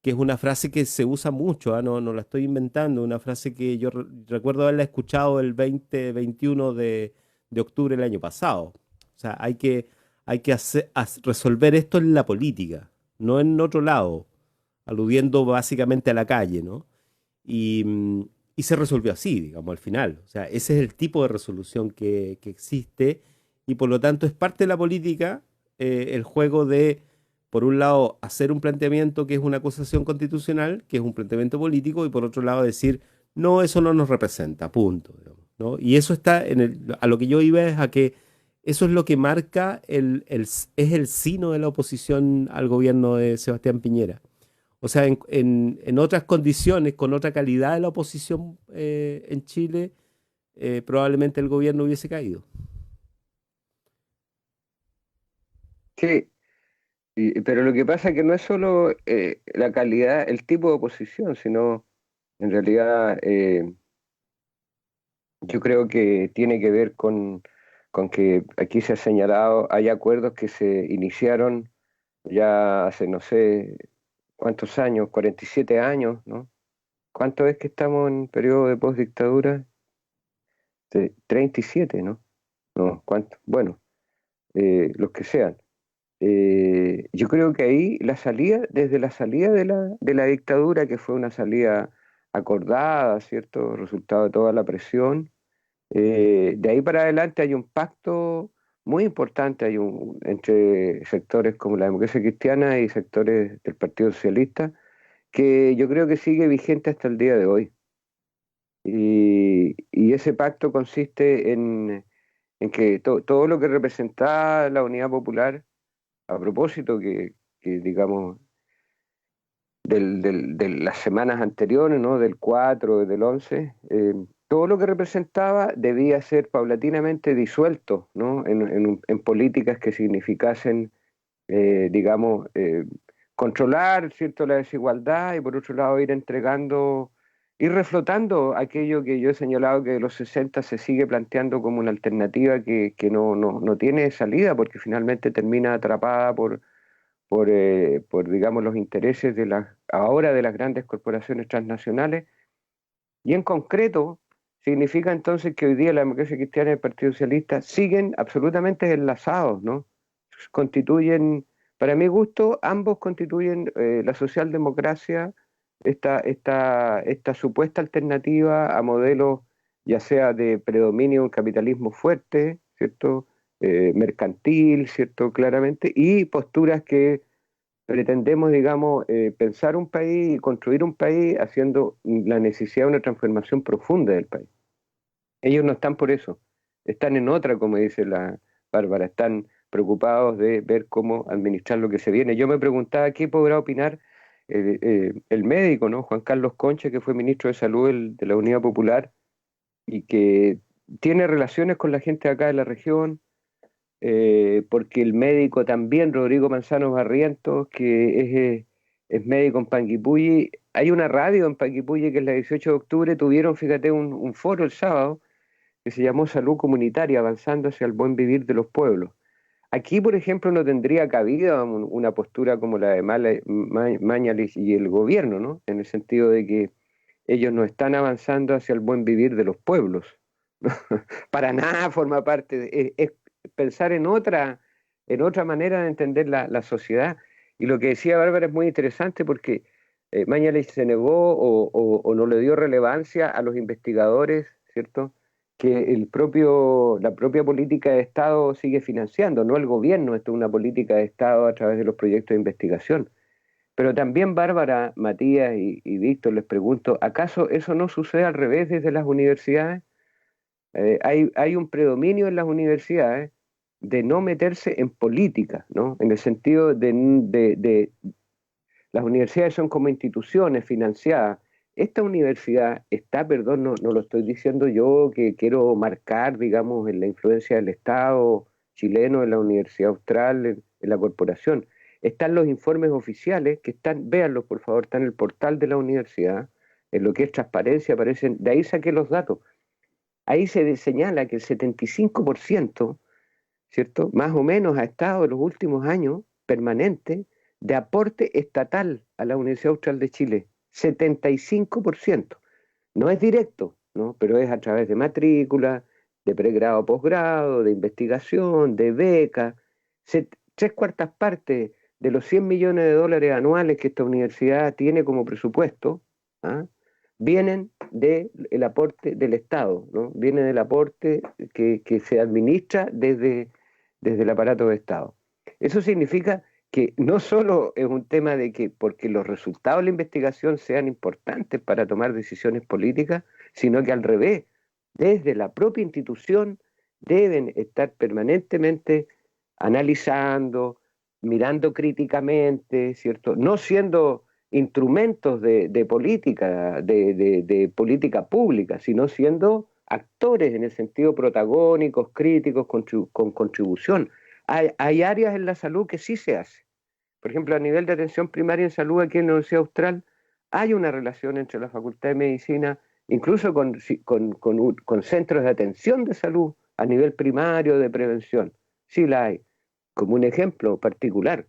que es una frase que se usa mucho, ¿ah? No la estoy inventando, una frase que yo recuerdo haberla escuchado el 21 de octubre del año pasado. O sea, hay que resolver esto en la política, no en otro lado, aludiendo básicamente a la calle, ¿no? Y se resolvió así, digamos, al final. O sea, ese es el tipo de resolución que existe y por lo tanto es parte de la política el juego de, por un lado, hacer un planteamiento que es una acusación constitucional, que es un planteamiento político, y por otro lado decir, no, eso no nos representa, punto, digamos, ¿no? Y eso está a lo que yo iba es a que eso es lo que marca es el sino de la oposición al gobierno de Sebastián Piñera. O sea, en otras condiciones, con otra calidad de la oposición en Chile, probablemente el gobierno hubiese caído. Sí, pero lo que pasa es que no es solo la calidad, el tipo de oposición, sino en realidad yo creo que tiene que ver con que aquí se ha señalado, hay acuerdos que se iniciaron ya hace no sé cuántos años, 47 años, ¿no? ¿Cuánto es que estamos en periodo de postdictadura? 37, ¿no? No, ¿cuánto? Bueno, los que sean. Yo creo que ahí desde la salida de la dictadura, que fue una salida acordada, ¿cierto? Resultado de toda la presión, de ahí para adelante hay un pacto muy importante entre sectores como la democracia cristiana y sectores del Partido Socialista, que yo creo que sigue vigente hasta el día de hoy. Y ese pacto consiste en que todo lo que representaba la Unidad Popular, a propósito digamos, de las semanas anteriores, ¿no? Del 4 del 11, todo lo que representaba debía ser paulatinamente disuelto, ¿no? En políticas que significasen, digamos, controlar, ¿cierto?, la desigualdad y por otro lado ir reflotando aquello que yo he señalado que de los 60 se sigue planteando como una alternativa que no tiene salida porque finalmente termina atrapada por digamos, los intereses ahora de las grandes corporaciones transnacionales. Y en concreto, significa entonces que hoy día la democracia cristiana y el Partido Socialista siguen absolutamente enlazados, ¿no? Constituyen, para mi gusto, ambos constituyen la socialdemocracia, esta supuesta alternativa a modelos ya sea de predominio en capitalismo fuerte, ¿cierto? Mercantil, ¿cierto? Claramente, y posturas que pretendemos, digamos, pensar un país y construir un país haciendo la necesidad de una transformación profunda del país. Ellos no están por eso, están en otra, como dice la Bárbara, están preocupados de ver cómo administrar lo que se viene. Yo me preguntaba qué podrá opinar el médico, ¿no? Juan Carlos Concha, que fue ministro de Salud de la Unidad Popular y que tiene relaciones con la gente acá de la región, porque el médico también, Rodrigo Manzano Barrientos, que es médico en Panguipulli, hay una radio en Panguipulli que es la 18 de octubre, tuvieron, fíjate, un foro el sábado que se llamó Salud Comunitaria, avanzando hacia el buen vivir de los pueblos. aquí, por ejemplo, no tendría cabida una postura como la de Mañalich y el gobierno, ¿no? En el sentido de que ellos no están avanzando hacia el buen vivir de los pueblos. Para nada forma parte es pensar en otra manera de entender la sociedad. Y lo que decía Bárbara es muy interesante porque Mañalich se negó o no le dio relevancia a los investigadores, ¿cierto? Que la propia política de Estado sigue financiando, no el gobierno, esto es una política de Estado a través de los proyectos de investigación. Pero también Bárbara, Matías y Víctor, les pregunto, ¿acaso eso no sucede al revés desde las universidades? Hay un predominio en las universidades de no meterse en política, ¿no? En el sentido de las universidades son como instituciones financiadas. Esta universidad está, perdón, no lo estoy diciendo yo, que quiero marcar, digamos, en la influencia del Estado chileno, en la Universidad Austral, en la corporación. Están los informes oficiales que están, véanlos por favor, están en el portal de la universidad, en lo que es transparencia, aparecen, de ahí saqué los datos. Ahí se señala que el 75%, ¿cierto? Más o menos ha estado en los últimos años permanente de aporte estatal a la Universidad Austral de Chile. 75%. No es directo, ¿no? Pero es a través de matrícula, de pregrado, posgrado, de investigación, de beca. 3/4 de los 100 millones de dólares anuales que esta universidad tiene como presupuesto, ¿ah? Vienen del aporte del Estado, ¿no? Viene del aporte que se administra desde el aparato de Estado. Eso significa que no solo es un tema de que porque los resultados de la investigación sean importantes para tomar decisiones políticas, sino que al revés, desde la propia institución deben estar permanentemente analizando, mirando críticamente, ¿cierto? No siendo instrumentos de política, de política pública, sino siendo actores en el sentido protagónicos, críticos, con contribución. Hay áreas en la salud que sí se hace. Por ejemplo, a nivel de atención primaria en salud aquí en la Universidad Austral hay una relación entre la Facultad de Medicina, incluso con centros de atención de salud a nivel primario de prevención. Sí la hay, como un ejemplo particular.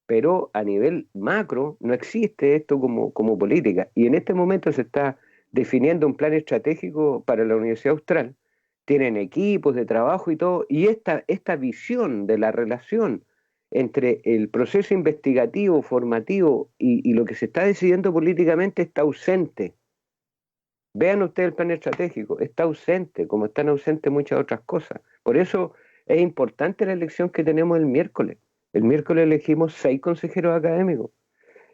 Pero a nivel macro no existe esto como política. Y en este momento se está definiendo un plan estratégico para la Universidad Austral. Tienen equipos de trabajo y todo. Y esta visión de la relación entre el proceso investigativo, formativo y lo que se está decidiendo políticamente está ausente. Vean ustedes el plan estratégico, está ausente, como están ausentes muchas otras cosas. Por eso es importante la elección que tenemos el miércoles. El miércoles elegimos 6 consejeros académicos,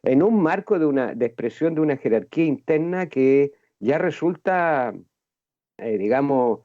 en un marco de expresión de una jerarquía interna que ya resulta, digamos,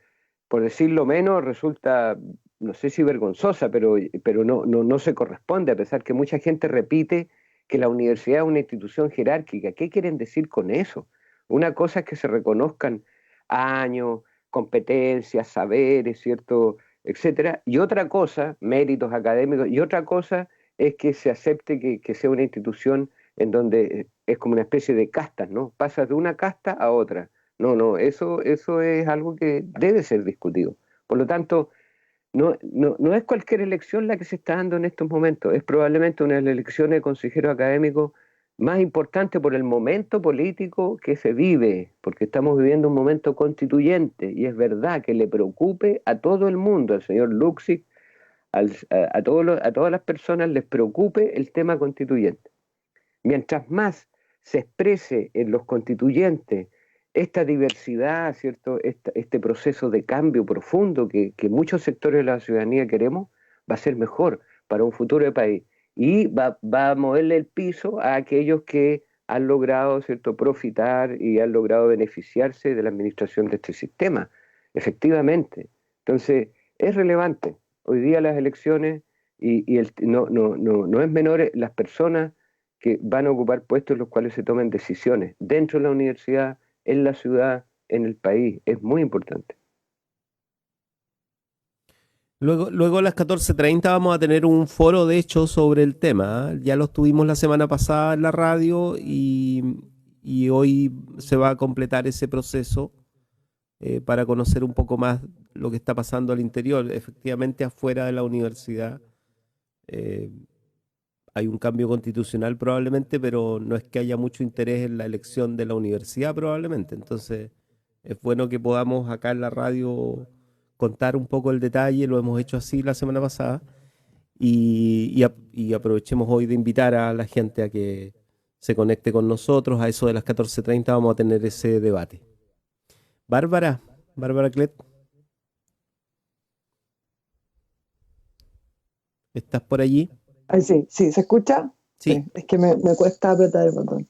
por decirlo menos, resulta, no sé si vergonzosa, pero no se corresponde, a pesar que mucha gente repite que la universidad es una institución jerárquica. ¿Qué quieren decir con eso? Una cosa es que se reconozcan años, competencias, saberes, ¿cierto?, etcétera, y otra cosa, méritos académicos, y otra cosa es que se acepte que sea una institución en donde es como una especie de castas, ¿no? Pasas de una casta a otra. No, eso es algo que debe ser discutido. Por lo tanto, no es cualquier elección la que se está dando en estos momentos, es probablemente una de las elecciones de consejeros académicos más importante por el momento político que se vive, porque estamos viviendo un momento constituyente, y es verdad que le preocupe a todo el mundo, al señor Luksic, a todas las personas les preocupe el tema constituyente. Mientras más se exprese en los constituyentes esta diversidad, ¿cierto?, este proceso de cambio profundo que muchos sectores de la ciudadanía queremos, va a ser mejor para un futuro de país. Y va a moverle el piso a aquellos que han logrado, ¿cierto?, profitar y han logrado beneficiarse de la administración de este sistema, efectivamente. Entonces, es relevante. Hoy día las elecciones no es menor las personas que van a ocupar puestos en los cuales se tomen decisiones dentro de la universidad, en la ciudad, en el país. Es muy importante. Luego a las 14:30 vamos a tener un foro, de hecho, sobre el tema. Ya lo tuvimos la semana pasada en la radio y hoy se va a completar ese proceso para conocer un poco más lo que está pasando al interior. Efectivamente, afuera de la universidad Eh, Hay un cambio constitucional probablemente, pero no es que haya mucho interés en la elección de la universidad probablemente. Entonces, es bueno que podamos acá en la radio contar un poco el detalle, lo hemos hecho así la semana pasada, y aprovechemos hoy de invitar a la gente a que se conecte con nosotros. A eso de las 14:30 vamos a tener ese debate. Bárbara Clet, ¿estás por allí? Ay, sí, sí, ¿se escucha? Sí. Es que me cuesta apretar el botón.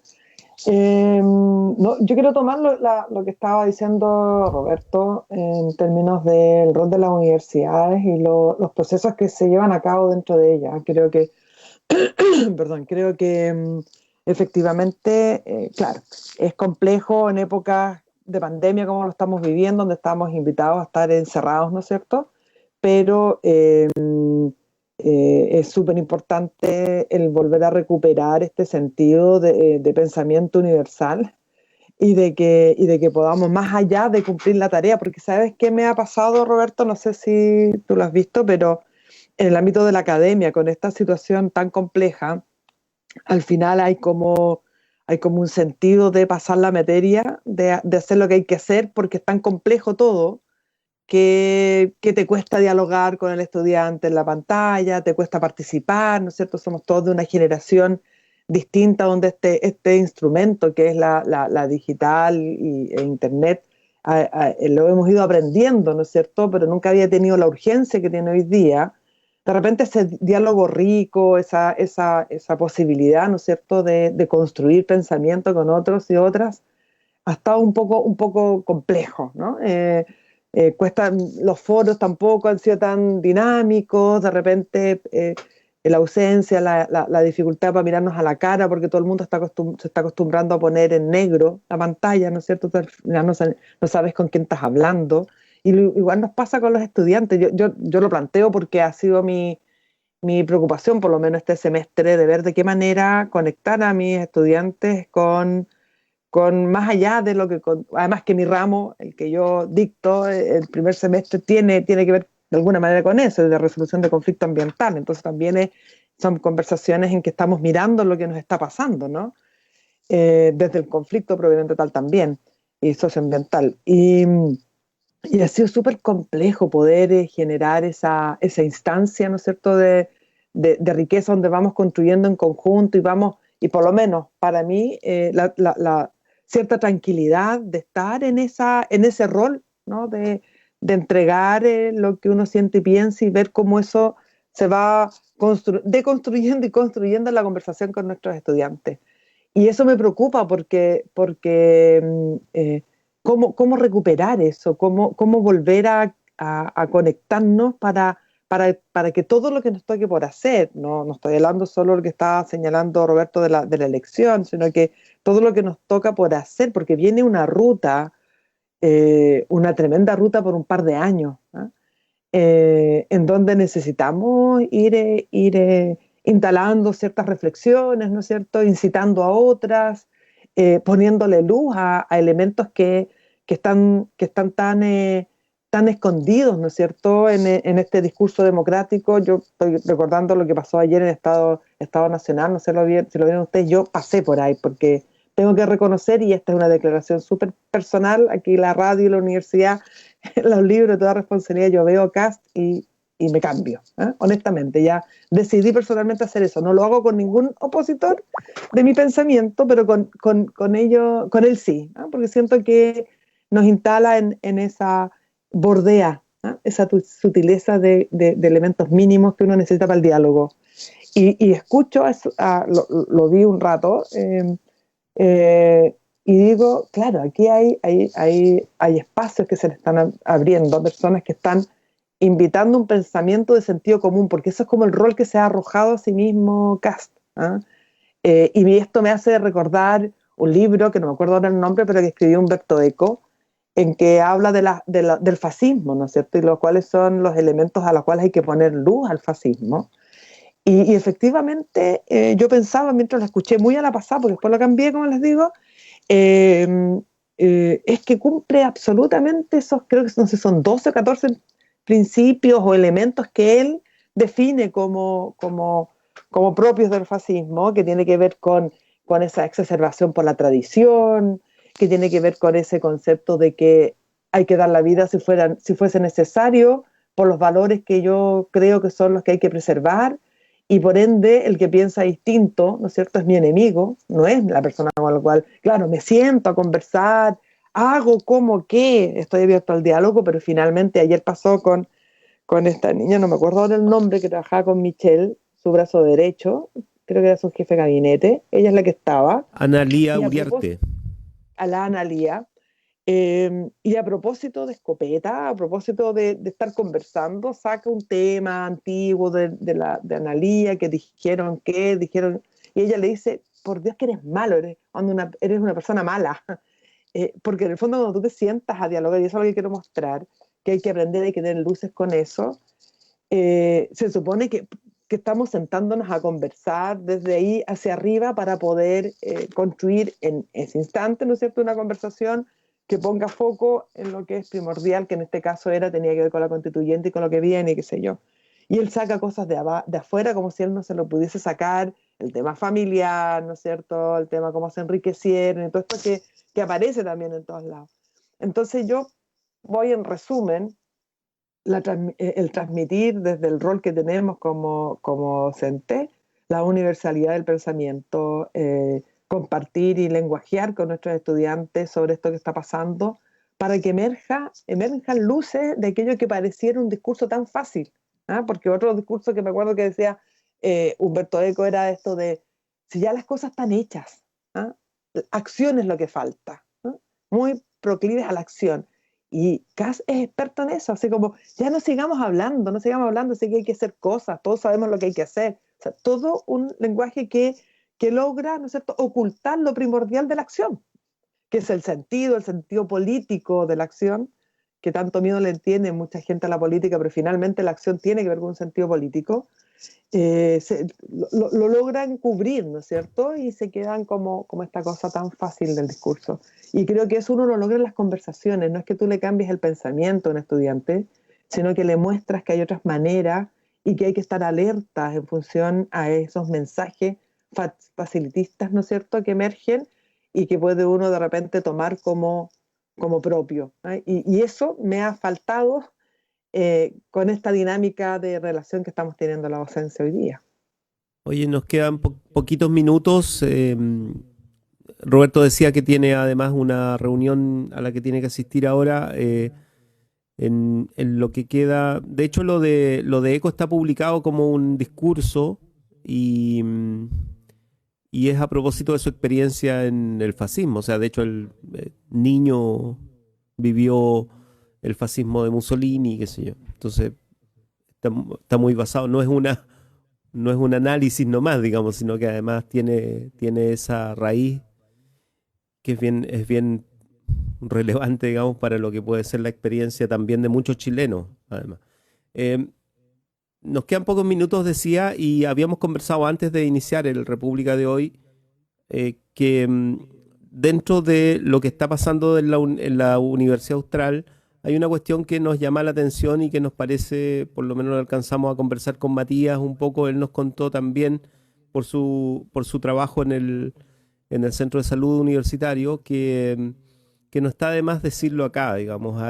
No, yo quiero tomar lo que estaba diciendo Roberto en términos del rol de las universidades y los procesos que se llevan a cabo dentro de ellas. Creo que, perdón, creo que efectivamente, claro, es complejo en épocas de pandemia como lo estamos viviendo, donde estamos invitados a estar encerrados, ¿no es cierto? Pero es súper importante el volver a recuperar este sentido de pensamiento universal y de que podamos, más allá de cumplir la tarea, porque ¿sabes qué me ha pasado, Roberto? No sé si tú lo has visto, pero en el ámbito de la academia, con esta situación tan compleja, al final hay como un sentido de pasar la materia, de hacer lo que hay que hacer, porque es tan complejo todo que te cuesta dialogar con el estudiante en la pantalla, te cuesta participar, ¿no es cierto? Somos todos de una generación distinta donde este instrumento que es la digital e Internet lo hemos ido aprendiendo, ¿no es cierto? Pero nunca había tenido la urgencia que tiene hoy día. De repente ese diálogo rico, esa posibilidad, ¿no es cierto?, de construir pensamiento con otros y otras, ha estado un poco complejo, ¿no? Los foros tampoco han sido tan dinámicos, de repente la ausencia, la dificultad para mirarnos a la cara, porque todo el mundo se está acostumbrando a poner en negro la pantalla, ¿no es cierto? Tú al final no sabes con quién estás hablando. Y igual nos pasa con los estudiantes. Yo lo planteo porque ha sido mi preocupación, por lo menos este semestre, de ver de qué manera conectar a mis estudiantes con más allá de lo que, además que mi ramo, el que yo dicto, el primer semestre tiene que ver de alguna manera con eso, de resolución de conflicto ambiental. Entonces también son conversaciones en que estamos mirando lo que nos está pasando, ¿no? Desde el conflicto propiamente tal también, y socioambiental. Y ha sido súper complejo poder generar esa instancia, ¿no es cierto?, de riqueza donde vamos construyendo en conjunto y por lo menos para mí, la cierta tranquilidad de estar en ese rol, ¿no? De entregar lo que uno siente y piensa y ver cómo eso se va deconstruyendo y construyendo en la conversación con nuestros estudiantes. Y eso me preocupa porque ¿cómo recuperar eso? ¿Cómo volver a conectarnos para que todo lo que nos toque por hacer, no estoy hablando solo de lo que estaba señalando Roberto de la elección, sino que todo lo que nos toca por hacer, porque viene una ruta, una tremenda ruta por un par de años, ¿no? En donde necesitamos ir instalando ciertas reflexiones, ¿no es cierto?, incitando a otras, poniéndole luz a elementos que están tan escondidos, ¿no es cierto?, en este discurso democrático. Yo estoy recordando lo que pasó ayer en Estado Nacional, no sé si lo vieron ustedes, yo pasé por ahí, porque tengo que reconocer, y esta es una declaración súper personal, aquí la radio y la universidad, los libros, toda responsabilidad, yo veo Cast y me cambio, ¿eh? Honestamente, ya decidí personalmente hacer eso, no lo hago con ningún opositor de mi pensamiento, pero con él sí, ¿eh? Porque siento que nos instala en esa bordea, ¿eh? Esa sutileza de elementos mínimos que uno necesita para el diálogo. Y escucho, lo vi un rato, y digo, claro, aquí hay espacios que se le están abriendo, personas que están invitando un pensamiento de sentido común, porque eso es como el rol que se ha arrojado a sí mismo Cast, ¿eh? Y esto me hace recordar un libro, que no me acuerdo ahora el nombre, pero que escribió Umberto Eco, en que habla del fascismo, ¿no es cierto? Y los cuáles son los elementos a los cuales hay que poner luz al fascismo. Y efectivamente, yo pensaba, mientras lo escuché muy a la pasada, porque después lo cambié, como les digo, es que cumple absolutamente esos, creo que no sé, son 12 o 14 principios o elementos que él define como propios del fascismo, que tiene que ver con esa exacerbación por la tradición, que tiene que ver con ese concepto de que hay que dar la vida si fuese necesario, por los valores que yo creo que son los que hay que preservar, y por ende el que piensa distinto, ¿no es cierto?, es mi enemigo, no es la persona con la cual, claro, me siento a conversar, hago como que estoy abierto al diálogo, pero finalmente ayer pasó con esta niña, no me acuerdo ahora el nombre, que trabajaba con Michelle, su brazo derecho, creo que era su jefe de gabinete, ella es la que estaba, Analía y Uriarte. a la Analía, y a propósito de escopeta, a propósito de estar conversando, saca un tema antiguo de Analía, que dijeron, y ella le dice, por Dios que eres malo, eres una persona mala. Porque en el fondo cuando tú te sientas a dialogar, y eso es lo que quiero mostrar, que hay que aprender, hay que tener luces con eso, se supone que estamos sentándonos a conversar desde ahí hacia arriba para poder construir en ese instante, ¿no es cierto?, una conversación que ponga foco en lo que es primordial, que en este caso tenía que ver con la constituyente y con lo que viene, y qué sé yo. Y él saca cosas de afuera como si él no se lo pudiese sacar, el tema familiar, ¿no es cierto?, el tema cómo se enriquecieron, y todo esto que aparece también en todos lados. Entonces yo voy en resumen, el transmitir desde el rol que tenemos como CENTE, la universalidad del pensamiento, compartir y lenguajear con nuestros estudiantes sobre esto que está pasando, para que emerjan luces de aquello que pareciera un discurso tan fácil, ¿ah? Porque otro discurso que me acuerdo que decía Humberto Eco era esto de, si ya las cosas están hechas, ¿ah? Acción es lo que falta, ¿ah? Muy proclives a la acción. Y Kass es experto en eso, así como, ya no sigamos hablando, sé que hay que hacer cosas, todos sabemos lo que hay que hacer. O sea, todo un lenguaje que logra, ¿no es cierto?, ocultar lo primordial de la acción, que es el sentido político de la acción, que tanto miedo le tiene mucha gente a la política, pero finalmente la acción tiene que ver con un sentido político. Lo logran cubrir, ¿no es cierto? Y se quedan como esta cosa tan fácil del discurso. Y creo que eso uno lo logra en las conversaciones, no es que tú le cambies el pensamiento a un estudiante, sino que le muestras que hay otras maneras y que hay que estar alertas en función a esos mensajes facilitistas, ¿no es cierto?, que emergen y que puede uno de repente tomar como propio, ¿eh? Y eso me ha faltado con esta dinámica de relación que estamos teniendo la docencia hoy día. Oye, nos quedan poquitos minutos. Roberto decía que tiene además una reunión a la que tiene que asistir ahora. En lo que queda, de hecho lo de Eco está publicado como un discurso y, y es a propósito de su experiencia en el fascismo. O sea, de hecho el niño vivió el fascismo de Mussolini, qué sé yo. Entonces está muy basado, no es un análisis nomás, digamos, sino que además tiene esa raíz que es bien relevante, digamos, para lo que puede ser la experiencia también de muchos chilenos, además. Eh, Nos quedan pocos minutos, decía, y habíamos conversado antes de iniciar el República de hoy, que dentro de lo que está pasando en la Universidad Austral, hay una cuestión que nos llama la atención y que nos parece, por lo menos lo alcanzamos a conversar con Matías un poco, él nos contó también por su trabajo en el Centro de Salud Universitario, que no está de más decirlo acá, digamos,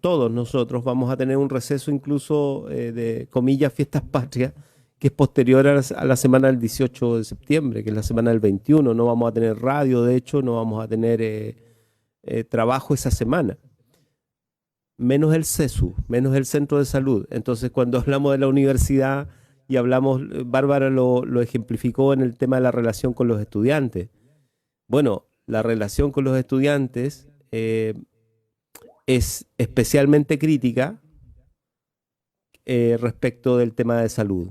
todos nosotros vamos a tener un receso incluso de, comillas, fiestas patrias, que es posterior a la semana del 18 de septiembre, que es la semana del 21, no vamos a tener radio, de hecho, no vamos a tener trabajo esa semana, menos el CESU, menos el Centro de Salud. Entonces, cuando hablamos de la universidad y hablamos, Bárbara lo ejemplificó en el tema de la relación con los estudiantes. Bueno, la relación con los estudiantes es especialmente crítica respecto del tema de salud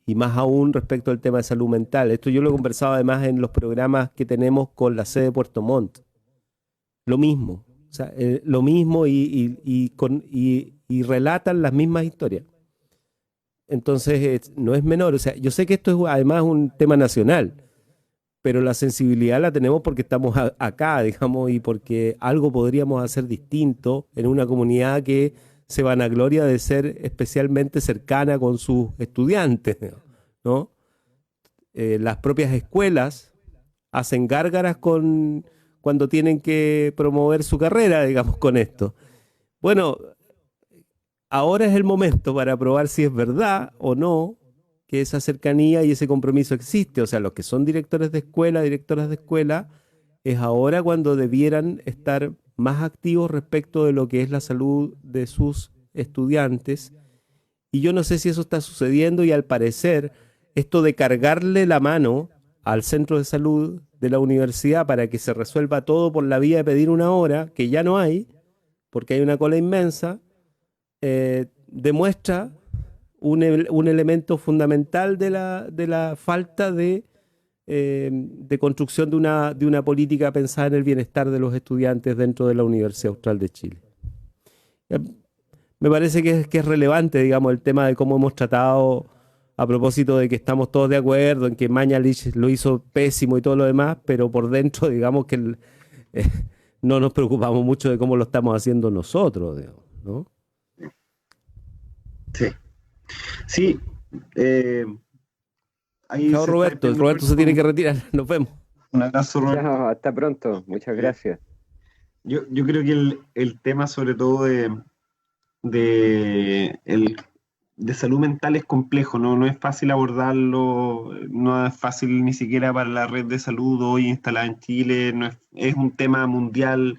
y más aún respecto al tema de salud mental. Esto yo lo he conversado además en los programas que tenemos con la sede de Puerto Montt. Lo mismo, o sea, lo mismo y relatan las mismas historias. Entonces, no es menor. O sea, yo sé que esto es además un tema nacional, pero la sensibilidad la tenemos porque estamos acá, digamos, y porque algo podríamos hacer distinto en una comunidad que se vanagloria de ser especialmente cercana con sus estudiantes, ¿no? Las propias escuelas hacen gárgaras cuando tienen que promover su carrera, digamos, con esto. Bueno, ahora es el momento para probar si es verdad o no que esa cercanía y ese compromiso existe. O sea, los que son directores de escuela, directoras de escuela, es ahora cuando debieran estar más activos respecto de lo que es la salud de sus estudiantes. Y yo no sé si eso está sucediendo y al parecer esto de cargarle la mano al centro de salud de la universidad para que se resuelva todo por la vía de pedir una hora, que ya no hay, porque hay una cola inmensa, demuestra un elemento fundamental de la falta de construcción de una política pensada en el bienestar de los estudiantes dentro de la Universidad Austral de Chile. Me parece que es relevante, digamos, el tema de cómo hemos tratado, a propósito de que estamos todos de acuerdo en que Mañalich lo hizo pésimo y todo lo demás, pero por dentro, digamos, que no nos preocupamos mucho de cómo lo estamos haciendo nosotros, digamos, ¿no? Sí. Sí. Ahí Chao, Roberto. El Roberto se tiene que retirar. Nos vemos. Un abrazo, Roberto. Chao, hasta pronto. Muchas gracias. Yo creo que el tema, sobre todo de salud mental, es complejo, ¿no? No es fácil abordarlo, no es fácil ni siquiera para la red de salud hoy instalada en Chile, es un tema mundial.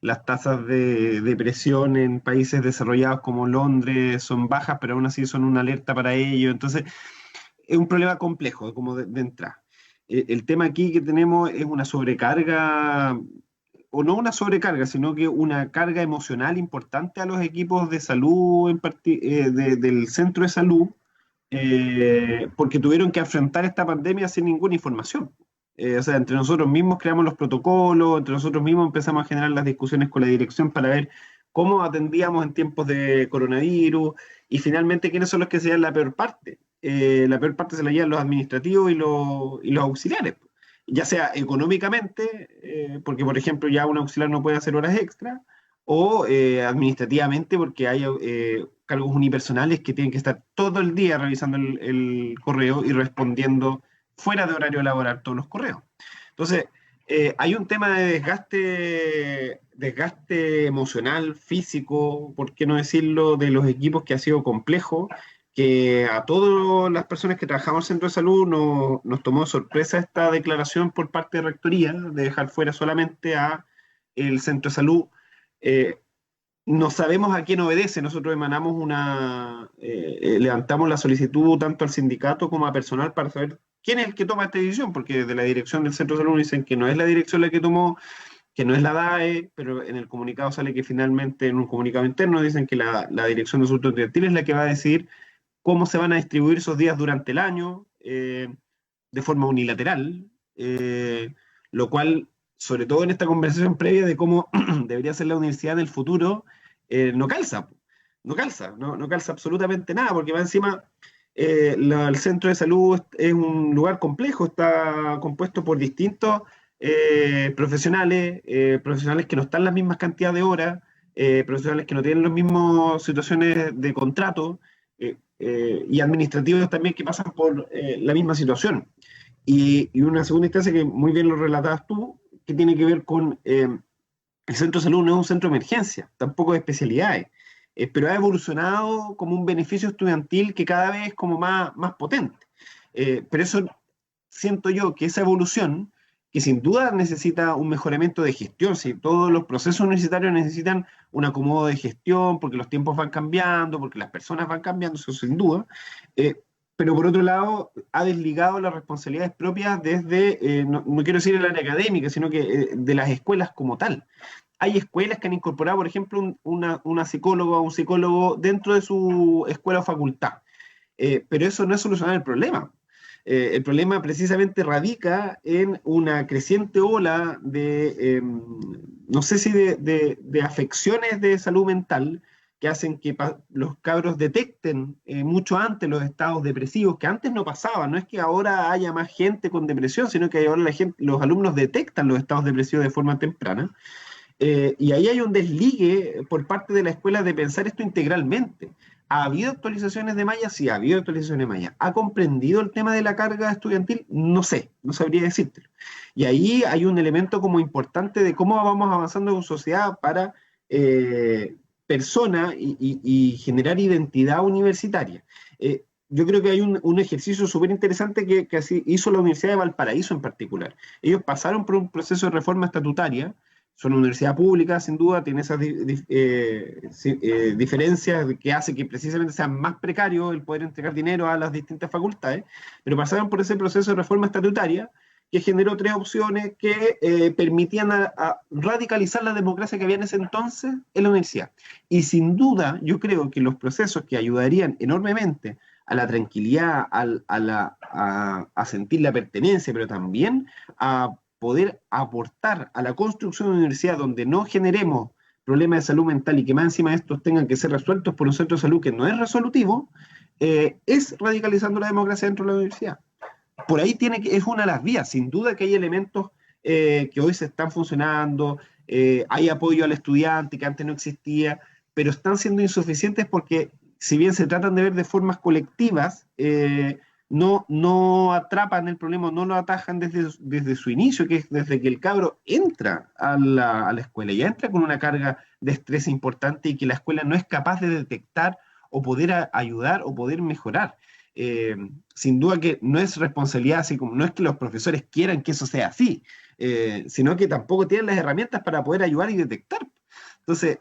Las tasas de depresión en países desarrollados como Londres son bajas, pero aún así son una alerta para ello. Entonces, es un problema complejo, como de entrada. El tema aquí que tenemos es una sobrecarga, o no una sobrecarga, sino que una carga emocional importante a los equipos de salud del centro de salud, porque tuvieron que afrontar esta pandemia sin ninguna información. O sea, entre nosotros mismos creamos los protocolos, entre nosotros mismos empezamos a generar las discusiones con la dirección para ver cómo atendíamos en tiempos de coronavirus, y finalmente quiénes son los que se llevan la peor parte. La peor parte se la llevan los administrativos y los auxiliares, ya sea económicamente, porque por ejemplo ya un auxiliar no puede hacer horas extra, o administrativamente porque hay cargos unipersonales que tienen que estar todo el día revisando el correo y respondiendo fuera de horario laboral todos los correos. Entonces, hay un tema de desgaste emocional, físico, por qué no decirlo, de los equipos, que ha sido complejo, que a todas las personas que trabajamos en el centro de salud nos tomó sorpresa esta declaración por parte de Rectoría, de dejar fuera solamente a el centro de salud. No sabemos a quién obedece. Nosotros levantamos la solicitud tanto al sindicato como a personal para saber quién es el que toma esta decisión, porque desde la dirección del centro de salud dicen que no es la dirección la que tomó, que no es la DAE, pero en el comunicado sale que finalmente, en un comunicado interno, dicen que la dirección de asuntos estudiantiles es la que va a decidir cómo se van a distribuir esos días durante el año, de forma unilateral, lo cual, sobre todo en esta conversación previa de cómo debería ser la universidad en el futuro, no calza absolutamente nada, porque va encima, el centro de salud es un lugar complejo, está compuesto por distintos profesionales que no están en las mismas cantidades de horas, profesionales que no tienen las mismas situaciones de contrato, y administrativos también que pasan por la misma situación. Y una segunda instancia que muy bien lo relatabas tú, que tiene que ver con el centro de salud no es un centro de emergencia, tampoco de especialidades, pero ha evolucionado como un beneficio estudiantil que cada vez es como más potente. Pero eso, siento yo que esa evolución, que sin duda necesita un mejoramiento de gestión, si todos los procesos universitarios necesitan un acomodo de gestión, porque los tiempos van cambiando, porque las personas van cambiando, eso sin duda, pero por otro lado ha desligado las responsabilidades propias desde, no quiero decir el área académica, sino que de las escuelas como tal. Hay escuelas que han incorporado, por ejemplo, una psicóloga o un psicólogo dentro de su escuela o facultad, pero eso no es solucionar el problema. El problema precisamente radica en una creciente ola de, no sé si de afecciones de salud mental, que hacen que los cabros detecten mucho antes los estados depresivos, que antes no pasaban. No es que ahora haya más gente con depresión, sino que ahora los alumnos detectan los estados depresivos de forma temprana. Y ahí hay un desligue por parte de la escuela de pensar esto integralmente. ¿Ha habido actualizaciones de malla? Sí, ha habido actualizaciones de malla. ¿Ha comprendido el tema de la carga estudiantil? No sé, no sabría decírtelo. Y ahí hay un elemento como importante de cómo vamos avanzando en sociedad para persona y generar identidad universitaria. Yo creo que hay un ejercicio súper interesante que así hizo la Universidad de Valparaíso en particular. Ellos pasaron por un proceso de reforma estatutaria. Son una universidad pública, sin duda, tiene esas diferencias que hace que precisamente sea más precario el poder entregar dinero a las distintas facultades, pero pasaron por ese proceso de reforma estatutaria que generó 3 opciones que permitían a radicalizar la democracia que había en ese entonces en la universidad. Y sin duda, yo creo que los procesos que ayudarían enormemente a la tranquilidad, a sentir la pertenencia, pero también a poder aportar a la construcción de una universidad donde no generemos problemas de salud mental y que más encima de estos tengan que ser resueltos por un centro de salud que no es resolutivo, es radicalizando la democracia dentro de la universidad. Por ahí es una de las vías, sin duda que hay elementos que hoy se están funcionando, hay apoyo al estudiante que antes no existía, pero están siendo insuficientes porque si bien se tratan de ver de formas colectivas, no atrapan el problema, no lo atajan desde su inicio, que es desde que el cabro entra a la escuela, ya entra con una carga de estrés importante y que la escuela no es capaz de detectar o poder ayudar o poder mejorar. Sin duda que no es responsabilidad, así como no es que los profesores quieran que eso sea así, sino que tampoco tienen las herramientas para poder ayudar y detectar. Entonces,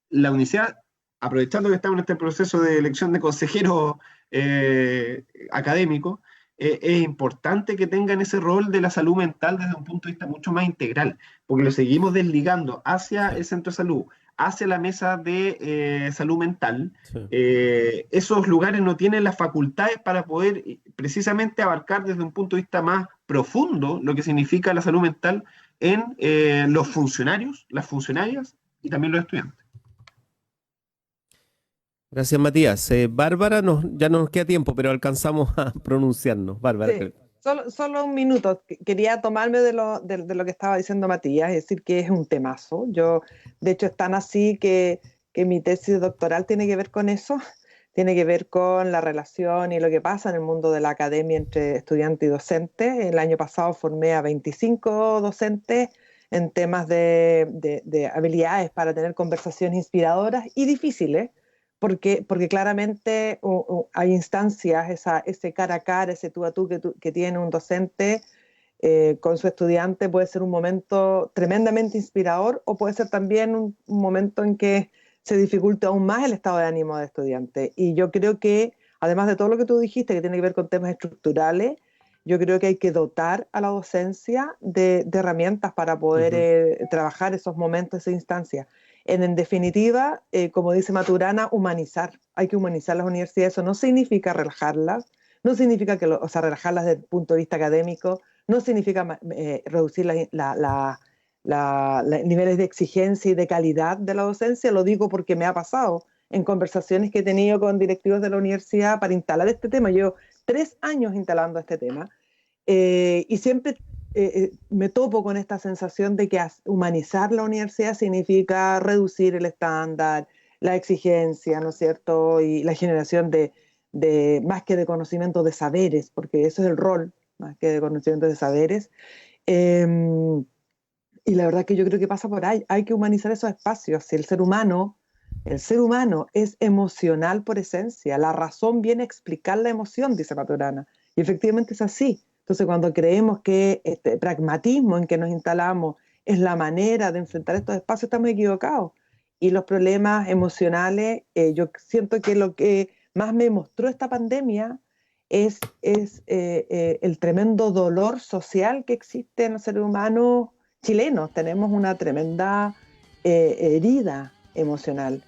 la universidad, aprovechando que estamos en este proceso de elección de consejeros académicos, es importante que tengan ese rol de la salud mental desde un punto de vista mucho más integral, porque lo seguimos desligando hacia el centro de salud, hacia la mesa de salud mental. Sí. Esos lugares no tienen las facultades para poder precisamente abarcar desde un punto de vista más profundo lo que significa la salud mental en los funcionarios, las funcionarias y también los estudiantes. Gracias, Matías. Bárbara, ya no nos queda tiempo, pero alcanzamos a pronunciarnos. Bárbara. Sí, solo un minuto. Quería tomarme de lo que estaba diciendo Matías, es decir, que es un temazo. Yo, de hecho, es tan así que mi tesis doctoral tiene que ver con eso, tiene que ver con la relación y lo que pasa en el mundo de la academia entre estudiante y docente. El año pasado formé a 25 docentes en temas de habilidades para tener conversaciones inspiradoras y difíciles, porque claramente hay instancias, ese cara a cara, ese tú a tú que tiene un docente con su estudiante puede ser un momento tremendamente inspirador o puede ser también un momento en que se dificulta aún más el estado de ánimo del estudiante. Y yo creo que, además de todo lo que tú dijiste, que tiene que ver con temas estructurales, yo creo que hay que dotar a la docencia de herramientas para poder trabajar esos momentos, esas instancias. En definitiva, como dice Maturana, humanizar. Hay que humanizar las universidades. Eso no significa relajarlas, no significa relajarlas desde el punto de vista académico, no significa reducir niveles de exigencia y de calidad de la docencia. Lo digo porque me ha pasado en conversaciones que he tenido con directivos de la universidad para instalar este tema. Llevo 3 años instalando este tema y siempre me topo con esta sensación de que humanizar la universidad significa reducir el estándar, la exigencia, ¿no es cierto? Y la generación de más que de conocimiento de saberes, porque eso es el rol, más que de conocimiento de saberes. Y la verdad que yo creo que pasa por ahí. Hay que humanizar esos espacios. Si el ser humano es emocional por esencia, la razón viene a explicar la emoción, dice Maturana. Y efectivamente es así. Entonces, cuando creemos que este pragmatismo en que nos instalamos es la manera de enfrentar estos espacios, estamos equivocados. Y los problemas emocionales, yo siento que lo que más me mostró esta pandemia es el tremendo dolor social que existe en los seres humanos chilenos. Tenemos una tremenda herida emocional,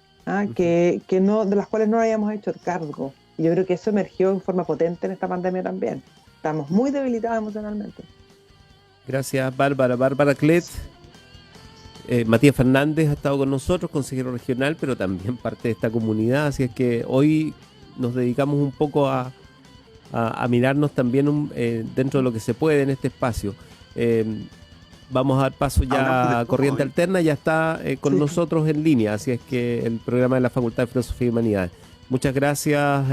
que no, de las cuales no habíamos hecho cargo. Y yo creo que eso emergió en forma potente en esta pandemia también. Estamos muy debilitados emocionalmente. Gracias, Bárbara. Bárbara Clet. Matías Fernández ha estado con nosotros, consejero regional, pero también parte de esta comunidad. Así es que hoy nos dedicamos un poco a mirarnos también dentro de lo que se puede en este espacio. vamos a dar paso ya Hablamos de a todo, Corriente ¿eh? Alterna, ya está con Sí. nosotros en línea, así es que el programa de la Facultad de Filosofía y Humanidades. Muchas gracias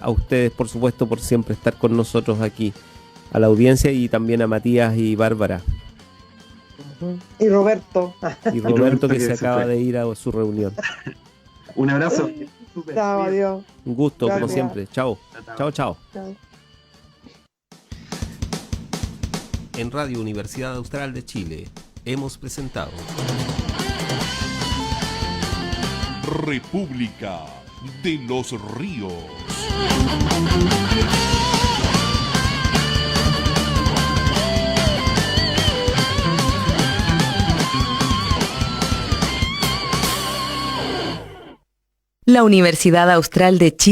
a ustedes, por supuesto, por siempre estar con nosotros aquí, a la audiencia y también a Matías y Bárbara Y Roberto. y Roberto que que se se acaba fue. de ir a su reunión. Un abrazo. Chao, adiós. Un gusto, como Gracias. siempre. Chao, chao, chao. Chao. En Radio Universidad Austral de Chile hemos presentado República de los Ríos. La Universidad Austral de Chile